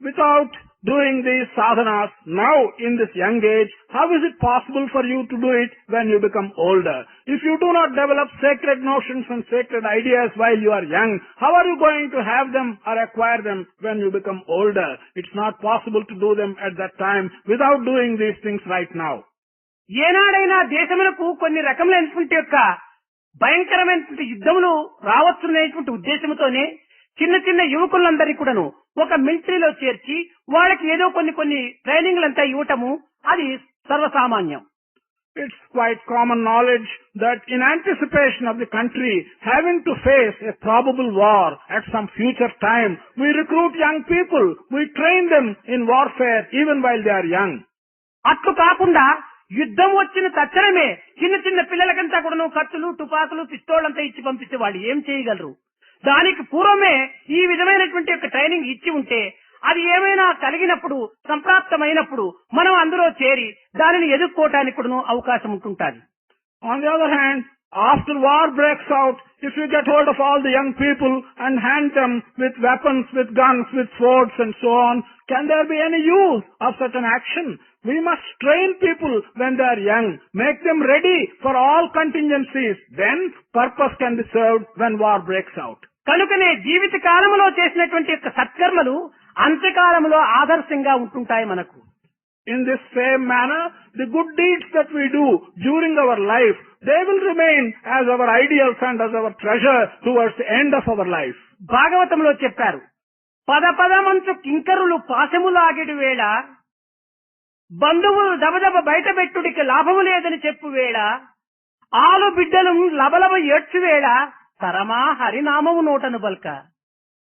Without doing these sadhanas now in this young age, how is it possible for you to do it when you become older? If you do not develop sacred notions and sacred ideas while you are young, how are you going to have them or acquire them when you become older? It's not possible to do them at that time without doing these things right now. ఏనాడైనా దేశములకు కొన్ని రకములైనటువంటి యొక్క భయంకరమైనటువంటి యుద్ధములు రావచ్చునేటువంటి ఉద్దేశంతోనే చిన్న చిన్న యువకులందరినీ కూడాను ఒక మిలిటరీలో చేర్చి వాళ్ళకి ఏదో కొన్ని ట్రైనింగ్లంతా ఇవ్వటము అది సర్వసామాన్యం. It's quite common knowledge that in anticipation of the country having to face a probable war at some future time, we recruit young people, we train them in warfare even while they are young. అట్లు కాకుండా యుద్ధం వచ్చిన తక్షణమే చిన్న చిన్న పిల్లలకంతా కూడాను కత్తులు, తుపాకులు, పిస్తోళ్లంతా ఇచ్చి పంపిస్తే వాళ్ళు ఏం చేయగలరు? దానికి పూర్వమే ఈ విధమైనటువంటి యొక్క ట్రైనింగ్ ఇచ్చి ఉంటే అది ఏమైనా కలిగినప్పుడు సంప్రాప్తమైనప్పుడు మనం అందులో చేరి దానిని ఎదుర్కోవటానికి కూడా అవకాశం ఉంటుంటుంది. On the other hand, after war breaks out, if you get hold of all the young people and hand them with weapons, with guns, with swords and so on, can there be any use of such an action? We must train people when they are young, make them ready for all contingencies. Then purpose can be served when war breaks out. కనుకనే జీవిత కాలంలో చేసినటువంటి యొక్క సత్కర్మలు అంత్యకాలంలో ఆదర్శంగా ఉంటుంటాయి మనకు. In this same manner, the good deeds that we do during our life, they will remain as our ideals and as our treasure towards the end of our life. భాగవతంలో చెప్పారు, పద పదమంచు కింకరులు పాశములాగిడి వేళ, బంధువులు దబదబ బయట పెట్టుడికి లాభము లేదని చెప్పు వేళ, ఆలు బిడ్డలు లబలబ ఏడ్చు వేళ, తరమా హరినామము నోటను బల్క.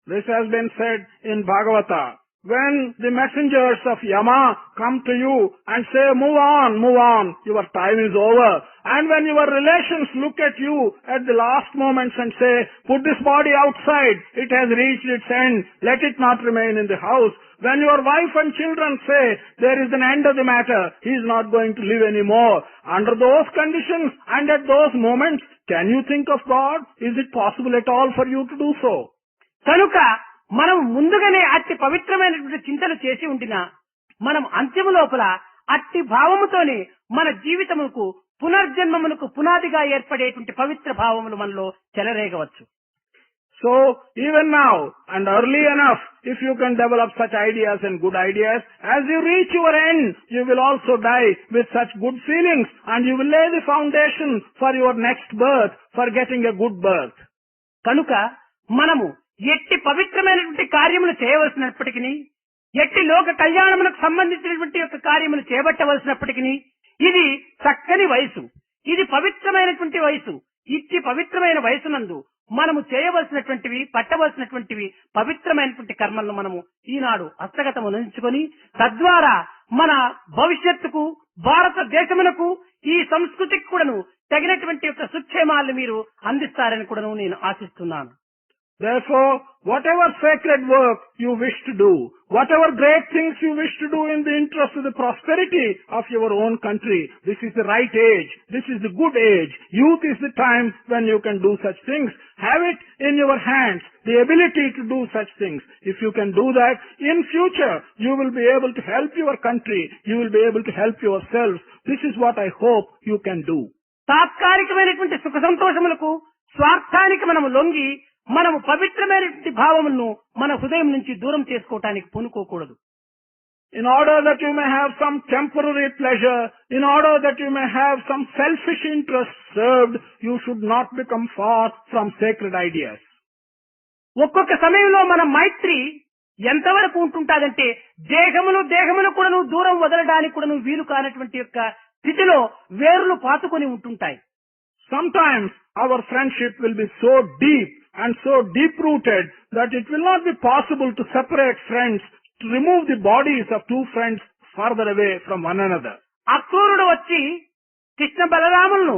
This has been said in Bhagavata. When the messengers of Yama come to you and say, move on, your time is over. And when your relations look at you at the last moments and say, put this body outside, it has reached its end, let it not remain in the house. When your wife and children say, there is an end of the matter, he is not going to live anymore. Under those conditions and at those moments, can you think of God? Is it possible at all for you to do so? కనుక మనం ముందుగానే అట్టి పవిత్రమైనటువంటి చింతలు చేసి ఉండినా మనం అంత్యము లోపల అట్టి భావముతోనే మన జీవితముకు పునర్జన్మమునకు పునాదిగా ఏర్పడేటువంటి పవిత్ర భావములు మనలో చెలరేగవచ్చు. So, even now, and early enough, if you can develop such ideas and good ideas, as you reach your end, you will also die with such good feelings, and you will lay the foundation for your next birth, for getting a good birth. కనుక మనము ఎట్టి పవిత్రమైనటువంటి కార్యములు చేయవలసినప్పటికీ, ఎట్టి లోక కళ్యాణములకు సంబంధించినటువంటి యొక్క కార్యములు చేపట్టవలసినప్పటికీ, ఇది చక్కని వయసు, ఇది పవిత్రమైనటువంటి వయసు. ఇట్టి పవిత్రమైన వయసునందు మనము చేయవలసినటువంటివి, పట్టవలసినటువంటివి పవిత్రమైనటువంటి కర్మలను మనము ఈనాడు హస్తగతము నుంచుకొని, తద్వారా మన భవిష్యత్తుకు, భారతదేశమునకు, ఈ సంస్కృతికి కూడాను తగినటువంటి యొక్క సుక్షేమాలను మీరు అందిస్తారని కూడాను నేను ఆశిస్తున్నాను. Therefore, whatever sacred work you wish to do, whatever great things you wish to do in the interest of the prosperity of your own country, this is the right age, this is the good age. Youth is the time when you can do such things. Have it in your hands, the ability to do such things. If you can do that, in future, you will be able to help your country, you will be able to help yourselves. This is what I hope you can do. తాత్కాలికమైనటువంటి సుఖ సంతోషములకు, స్వార్థానికి మనము లొంగి మనము పవిత్రమైనటువంటి భావములను మన హృదయం నుంచి దూరం చేసుకోవటానికి పూనుకోకూడదు. In order that you may have some temporary pleasure, in order that you may have some selfish interest served, you should not become far from sacred ideas. ఒక్కొక్క సమయంలో మన మైత్రి ఎంతవరకు ఉంటుంటాదంటే దేహములు కూడాను దూరం వదలడానికి కూడాను వీలు కానటువంటి యొక్క స్థితిలో వేర్లు పాతుకొని ఉంటుంటాయి. Sometimes our friendship will be so deep and so deep-rooted that it will not be possible to separate friends, to remove the bodies of two friends farther away from one another. అక్రూరుడు వచ్చి కృష్ణ బలరాములను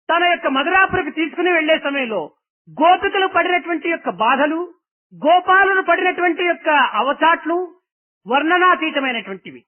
తన యొక్క మధురాపురికి తీసుకుని వెళ్లే సమయంలో గోపికలు పడినటువంటి యొక్క బాధలు, గోపాలులు పడినటువంటి యొక్క అవచాట్లు వర్ణనాతీతమైనటువంటివి.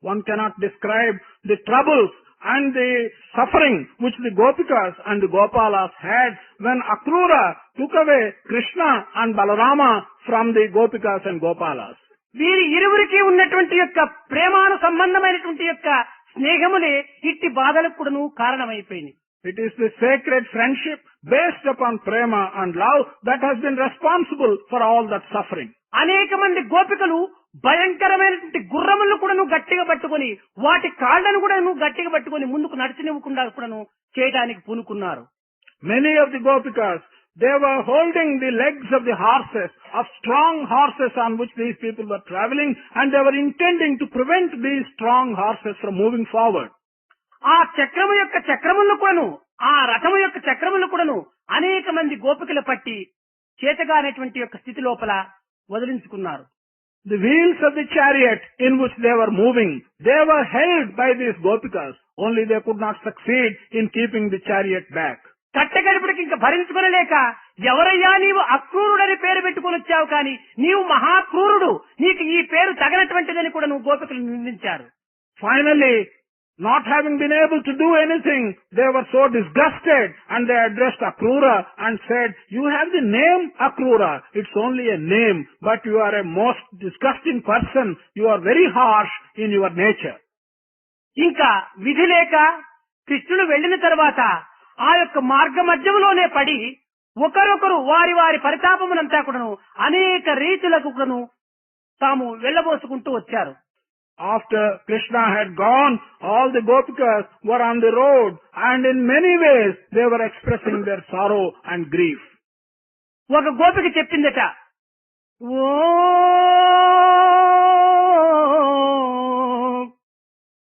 One cannot describe the troubles and the suffering which the Gopikas and the Gopalas had when Akrura took away Krishna and Balarama from the Gopikas and Gopalas. వీరి ఇరువురికి ఉన్నటువంటి యొక్క ప్రేమాను సంబంధమైనటువంటి యొక్క స్నేహములే ఇట్టి బాధలకు కూడాను కారణమైపోయింది. It is the sacred friendship based upon prema and love that has been responsible for all that suffering. అనేక మంది గోపికలు భయంకరమైనటువంటి గుర్రములను కూడాను గట్టిగా పట్టుకొని, వాటి కాళ్లను కూడాను గట్టిగా పట్టుకొని ముందుకు నడిచినివ్వకుండా కూడాను చేయడానికి పూనుకున్నారు. Many of the Gopikas, they were holding the legs of the horses, of strong horses on which these people were traveling, and they were intending to prevent these strong horses from moving forward. ఆ చక్రము యొక్క చక్రములను కూడాను, ఆ రథము యొక్క చక్రములను కూడాను అనేక మంది గోపికలు పట్టి చేతగానేటువంటి యొక్క స్థితి లోపల వదిలించుకున్నారు. The wheels of the chariot in which they were moving, they were held by these Gopikas, only they could not succeed in keeping the chariot back. కట్టగడుపుడికి ఇంకా భరించుకోలేక ఎవరయ్యా నీవు అక్రూరుడని పేరు పెట్టుకుని వచ్చావు కానీ నీవు మహాక్రూరుడు, నీకు ఈ పేరు తగనటువంటిదని కూడా నువ్వు గోపికలు నిందించారు. Finally, not having been able to do anything, they were so disgusted and they addressed Akrura and said, "You have the name Akrura. It's only a name, but you are a most disgusting person. You are very harsh in your nature." ఇంకా విధి లేక కృష్ణుడు వెళ్లిన తర్వాత ఆ యొక్క మార్గ మధ్యములోనే పడి ఒకరొకరు వారి వారి పరితాపమునంతా కూడాను అనేక రీతులకు కూడాను తాము వెళ్లబోసుకుంటూ వచ్చారు. After Krishna had gone, all the gopikas were on the road and in many ways they were expressing their sorrow and grief. ఒక గోపిక చెప్పిందట, ఓ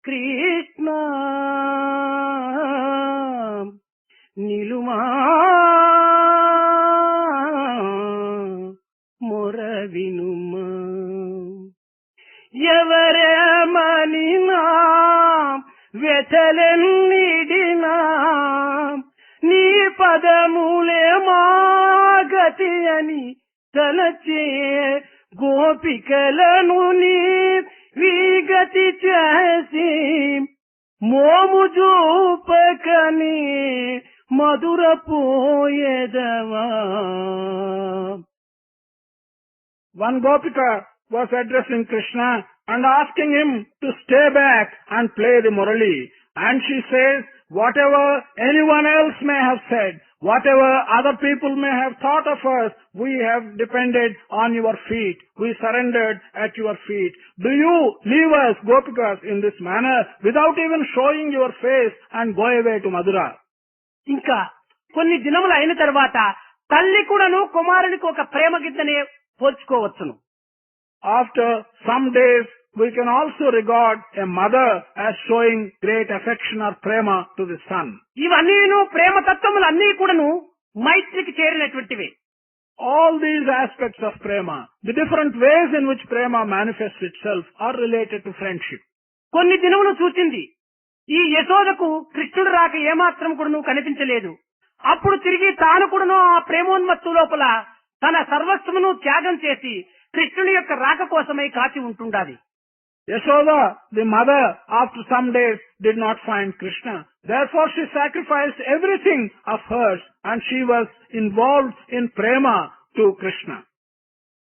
కృష్ణ నిలుమా మొర వినుమా, ఎవరేమనినా వ్యథలెన్నిడినా నీ పదములే మా గతి అని తలచే గోపికలను నీ విగతి చేసి మోము చూపకని మధుర పోయేదవా. One gopika was addressing Krishna and asking him to stay back and play the murali. And she says, whatever anyone else may have said, whatever other people may have thought of us, we have depended on your feet. We surrendered at your feet. Do you leave us, gopikas, in this manner without even showing your face and go away to Madura? ఇంకా కొన్ని దినములు అయిన తర్వాత తల్లి కూడాను కుమారునికి ఒక ప్రేమ గిద్దనే పోల్చుకోవచ్చును. After some days, we can also regard a mother as showing great affection or prema to the son. ఇవన్నీను ప్రేమ తత్వములు అన్నీ కూడాను మైత్రికి చేరినటువంటివి. All these aspects of prema, the different ways in which prema manifests itself, are related to friendship. కొన్ని దినములు చూచింది, ఈ యశోదకు కృష్ణుడు రాక ఏమాత్రం కూడాను కనిపించలేదు. అప్పుడు తిరిగి తాను కూడాను ఆ ప్రేమోన్మత్తు లోపల తన సర్వస్వమును త్యాగం చేసి కృష్ణుని యొక్క రాక కోసమై కాచి ఉంటుండాలి. Yashoda, the mother, after some days did not find Krishna. Therefore she sacrificed everything of hers and she was involved in prema to Krishna.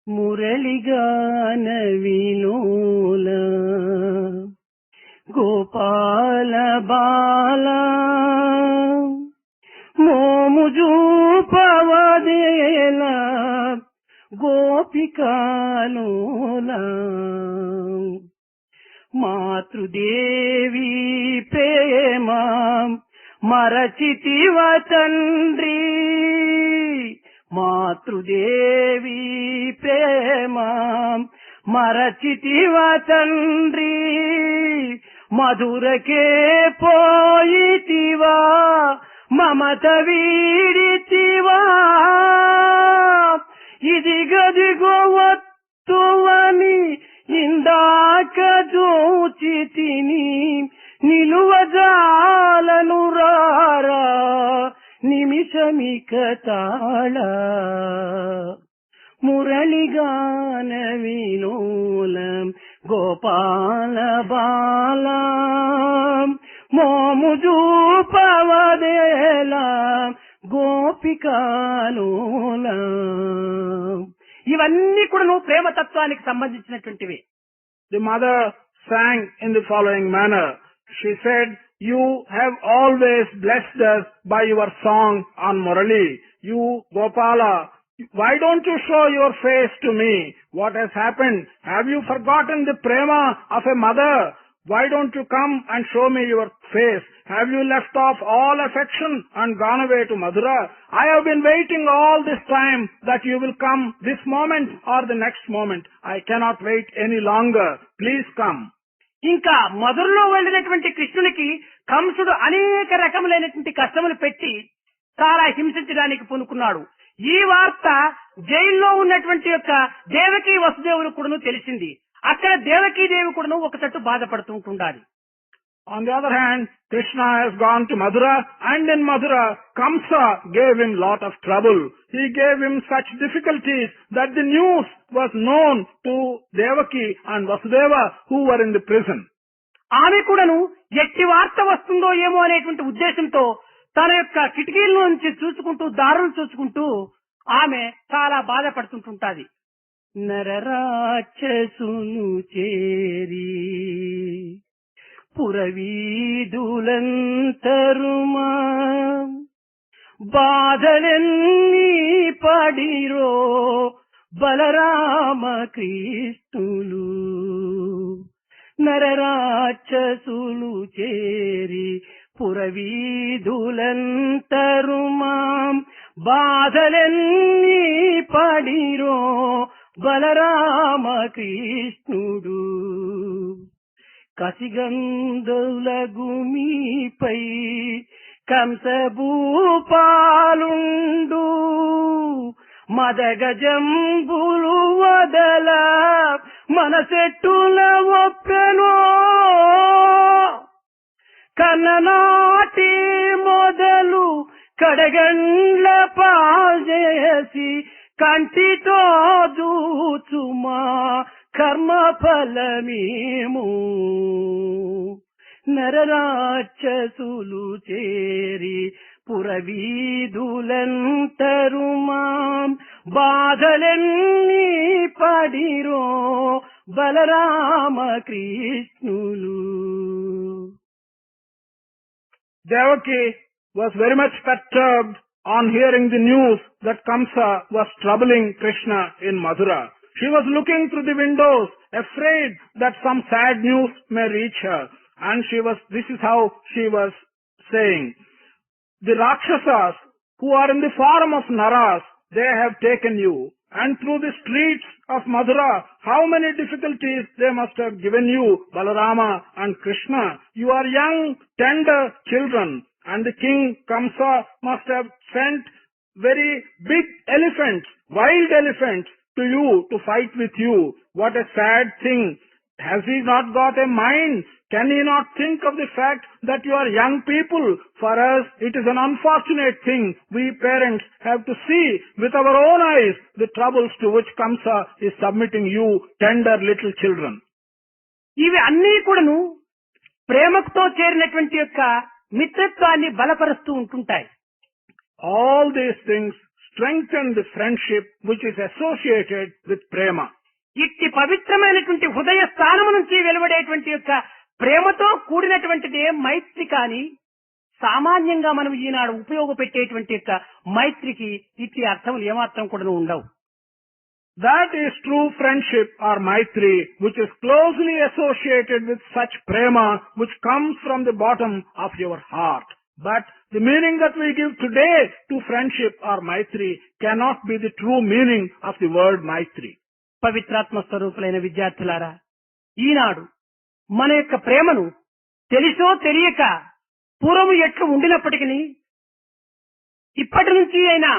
మురళిగాన విలోల Gopala బాల మోము జూపవదేల గోపికాలోలా మాతృదేవి ప్రేమ మరచితివ తండ్రి, మాతృదేవి ప్రేమ మరచితివ తండ్రి, మధురకే పోయితివా మమత వీడితివా, ఇదిగదిగో వత్తువని ఇందాక చూచితిని నిలువజాలను రారా నిమిషమిక తాళ. మురళిగాన విలోలం గోపాల బాల మోము జూపవదేల గోపికాలోలా. ఇవన్నీ కూడా నువ్వు ప్రేమతత్వానికి సంబంధించినటువంటివి. The mother sang in the following manner. She said, "You have always blessed us by your song on Murali. You, Gopala, why don't you show your face to me? What has happened? Have you forgotten the prema of a mother? Why don't you come and show me your face? Have you left off all affection and gone away to Madura? I have been waiting all this time that you will come this moment or the next moment. I cannot wait any longer. Please come." ఇంకా మధురలో వెళ్ళినటువంటి కృష్ణునికి కంసుడు అనేక రకములైనటువంటి కష్టములు పెట్టి చాలా హింసించడానికి పూనుకున్నాడు. ఈ వార్త జైల్లో ఉన్నటువంటి యొక్క దేవకీ వసుదేవులు కూడాను తెలిసింది. అక్కడ దేవకీదేవి కూడాను ఒక తట్టు బాధపడుతూ ఉంటుండాలి. On the other hand, Krishna has gone to Mathura, and in Mathura, Kamsa gave him lot of trouble. He gave him such difficulties that the news was known to Devaki and Vasudeva, who were in the prison. ఆమె కూడాను ఎట్టి వార్త వస్తుందో ఏమో అనేటువంటి ఉద్దేశంతో తన యొక్క కిటికీల నుంచి చూసుకుంటూ దారులు చూసుకుంటూ ఆమె చాలా బాధపడుతుంటుంటాది. నరరాక్షసును చేరి పురవీధులంతరుమా బాధలెన్ని పడిరో బలరామ కృష్ణులు. నరరాక్షసులు చేరి పురవీధులంతరుమా బాధలెన్ని పడిరో బలరామ కృష్ణుడు. కసిగంధులగుమీపై కంసభూపాలుండు మదగజంబులు వదల మనసెట్టుల ఒప్పెనో. కన్ననాటి మొదలు కడగండ్ల పాల్చేసి కంటితో దూచుమా కర్మ ఫలమేమో. నరరాక్షసులు చేరి పురవీధులంతరుమా బాధలెన్ని పడిరో Balarama కృష్ణులు. Devaki was very much perturbed on hearing the news that Kamsa was troubling Krishna in Mathura. She was looking through the windows, afraid that some sad news may reach her. And this is how she was saying, the Rakshasas who are in the form of Naras, they have taken you. And through the streets of Mathura, how many difficulties they must have given you, Balarama and Krishna. You are young, tender children. And the king Kamsa must have sent very big elephants, wild elephants, to you to fight with you. What a sad thing. Has he not got a mind? Can he not think of the fact that you are young people? For us, it is an unfortunate thing. We parents have to see with our own eyes the troubles to which Kamsa is submitting you, tender little children. ఇవి అన్నీ కూడాను ప్రేమతో చేరినటువంటి యొక్క మిత్రత్వాన్ని బలపరుస్తూ ఉంటుంటాయి. All these things strengthen the friendship which is associated with prema. ఇట్టి పవిత్రమైనటువంటి హృదయ స్థానము నుంచి వెలువడేటువంటి యొక్క ప్రేమతో కూడినటువంటిదే మైత్రి. కాని సామాన్యంగా మనం ఈనాడు ఉపయోగపెట్టేటువంటి యొక్క మైత్రికి ఇట్టి అర్థములు ఏమాత్రం కూడా ఉండవు. That is true friendship or maitri, which is closely associated with such prema which comes from the bottom of your heart. But the meaning that we give today to friendship or maitri cannot be the true meaning of the word maitri. పవిత్రాత్మ స్వరూపులైన విద్యార్థులారా, ఈనాడు మన యొక్క ప్రేమను తెలిసో తెలియక పూర్వము ఎట్లు ఉండినప్పటికీ ఇప్పటి నుంచి అయినా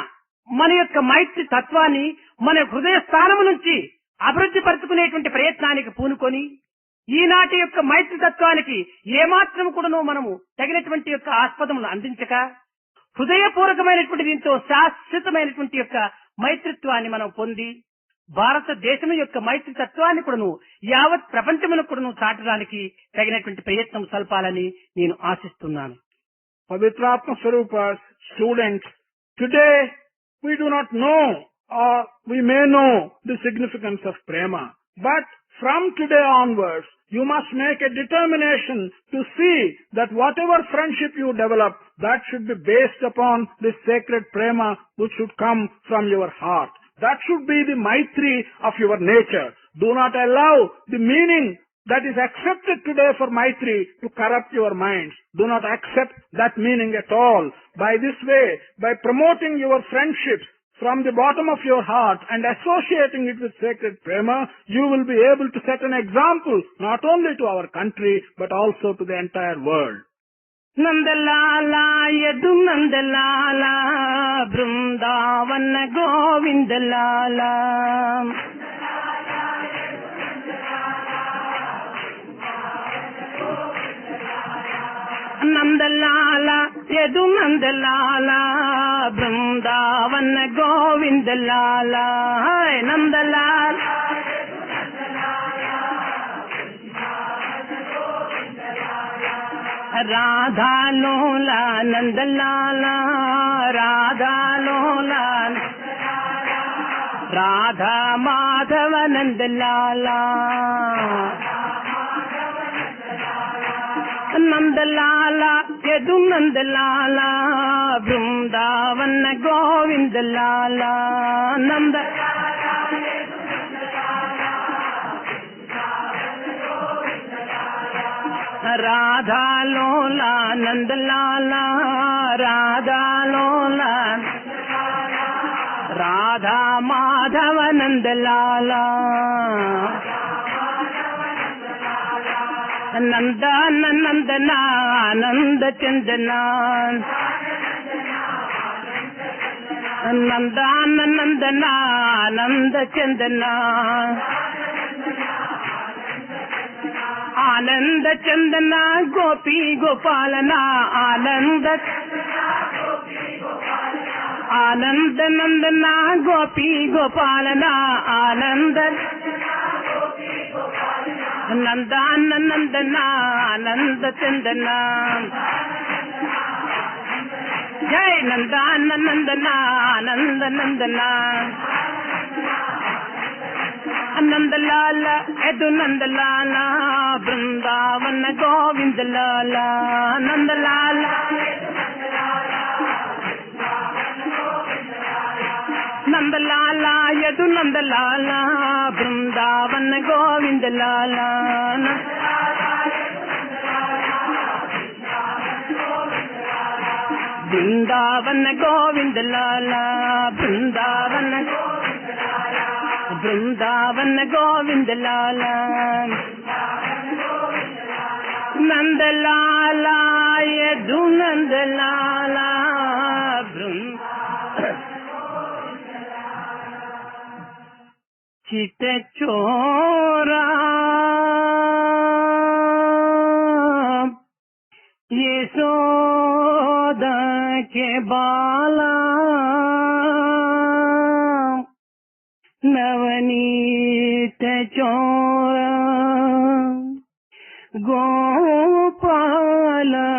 మన యొక్క మైత్రి తత్వాన్ని మన హృదయ స్థానము నుంచి అభివృద్ధి పరుచుకునేటువంటి ప్రయత్నానికి పూనుకొని ఈనాటి యొక్క మైత్రి తత్వానికి ఏమాత్రం కూడాను మనము తగినటువంటి యొక్క ఆస్పదములు అందించక హృదయపూర్వకమైనటువంటి దీంతో శాశ్వతమైనటువంటి యొక్క మైత్రిత్వాన్ని మనం పొంది భారతదేశం యొక్క మైత్రి తత్వాన్ని కూడాను యావత్ ప్రపంచమును కూడాను చాటడానికి తగినటువంటి ప్రయత్నం సల్పాలని నేను ఆశిస్తున్నాను. Pavitratma Swarupas, students, today we do not know or we may know the significance of prema. But from today onwards, you must make a determination to see that whatever friendship you develop, that should be based upon this sacred prema which should come from your heart. That should be the maitri of your nature. Do not allow the meaning that is accepted today for maitri to corrupt your minds. Do not accept that meaning at all. By this way, by promoting your friendships from the bottom of your heart and associating it with sacred prema, you will be able to set an example not only to our country but also to the entire world. నందలాలా Yadu నందలాలా Brindavana గోవిందలాలా Nandalal Yadu Nandalal Brindavana గోవిందలాల Nandalal Radha లోలా Nandalal Radha లోలా Radha Madhava Nandalal Nandalal Yadu Nandalal Brindavana గోవిందలాల నంద రాధా లోలా నందలాల రాధా లోలా రాధా మాధవ నందలాల నందన నందన ఆనంద చందన నందన నందన ఆనంద చందన ఆనంద చందన గోపీ గోపాలన ఆనంద ఆనంద నందన గోపీ గోపాలన ఆనంద నందన నందన ఆనంద చందన జై నందన నందన ఆనంద నందన నందలాల యదు నందలాల బృందావన గోవిందలాల నందలాల నందలాల యదు నందలాల బృందావన గోవిందలాల బృందావన గోవిందలాల బృందావన బృందావన గోవిందలాల నందలాల యదు నందలాల చిత చోరా యశోదా के बाला नवनीत चोरा गोपाला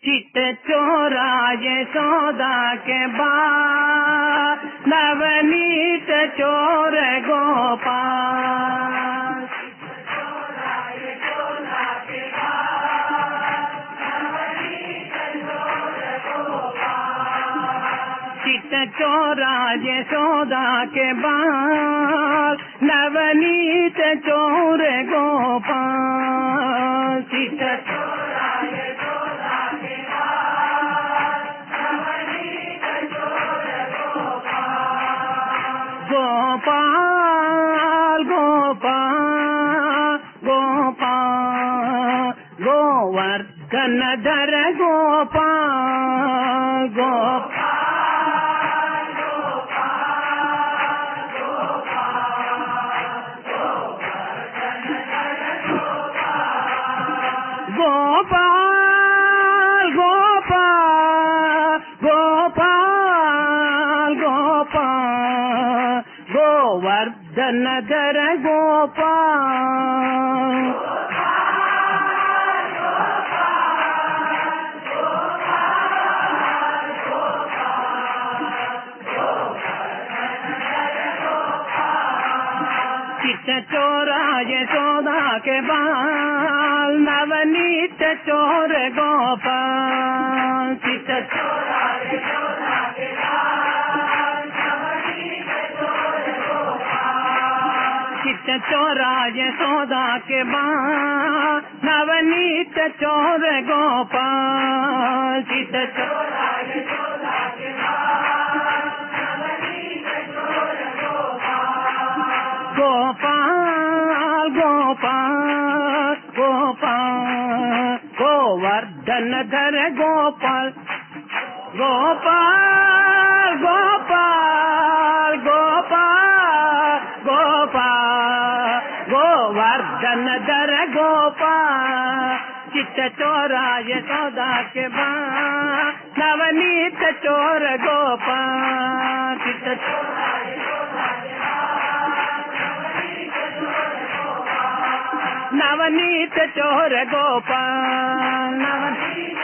चित चोरा यशोदा के बाल नवनीत चोर गोपाल चित चोरा यशोदा के बाल नवनीत चोर गोपाल चित चोरा यशोदा के बाल नवनीत चोर गोपाल गोपाल गोपाल गोवर्धन धर गोपाल गोपाल गोपाल गोपाल गोपाल गोपाल गोवर्धन धर गोपाल चित चोरा यशोदा के बाल नवनीत चोर गोपाल चित चोरा यशोदा के बाल नवनीत चोर गोपाल चित चोरा यशोदा के बाल नवनीत चोर गोपाल चित चोरा यशोदा के बाल नवनीत चोर गोपाल गोपाल गोपाल गोवर्धन धर गोपाल गोपाल गोपाल गोपाल गोपाल गोवर्धन धर गोपाल चित चिट्ट चोरा यशोदा के बाँ नवनीत चोर गोपाल चिट्ट चोरा नवनीत चोर गोपाल नवनीत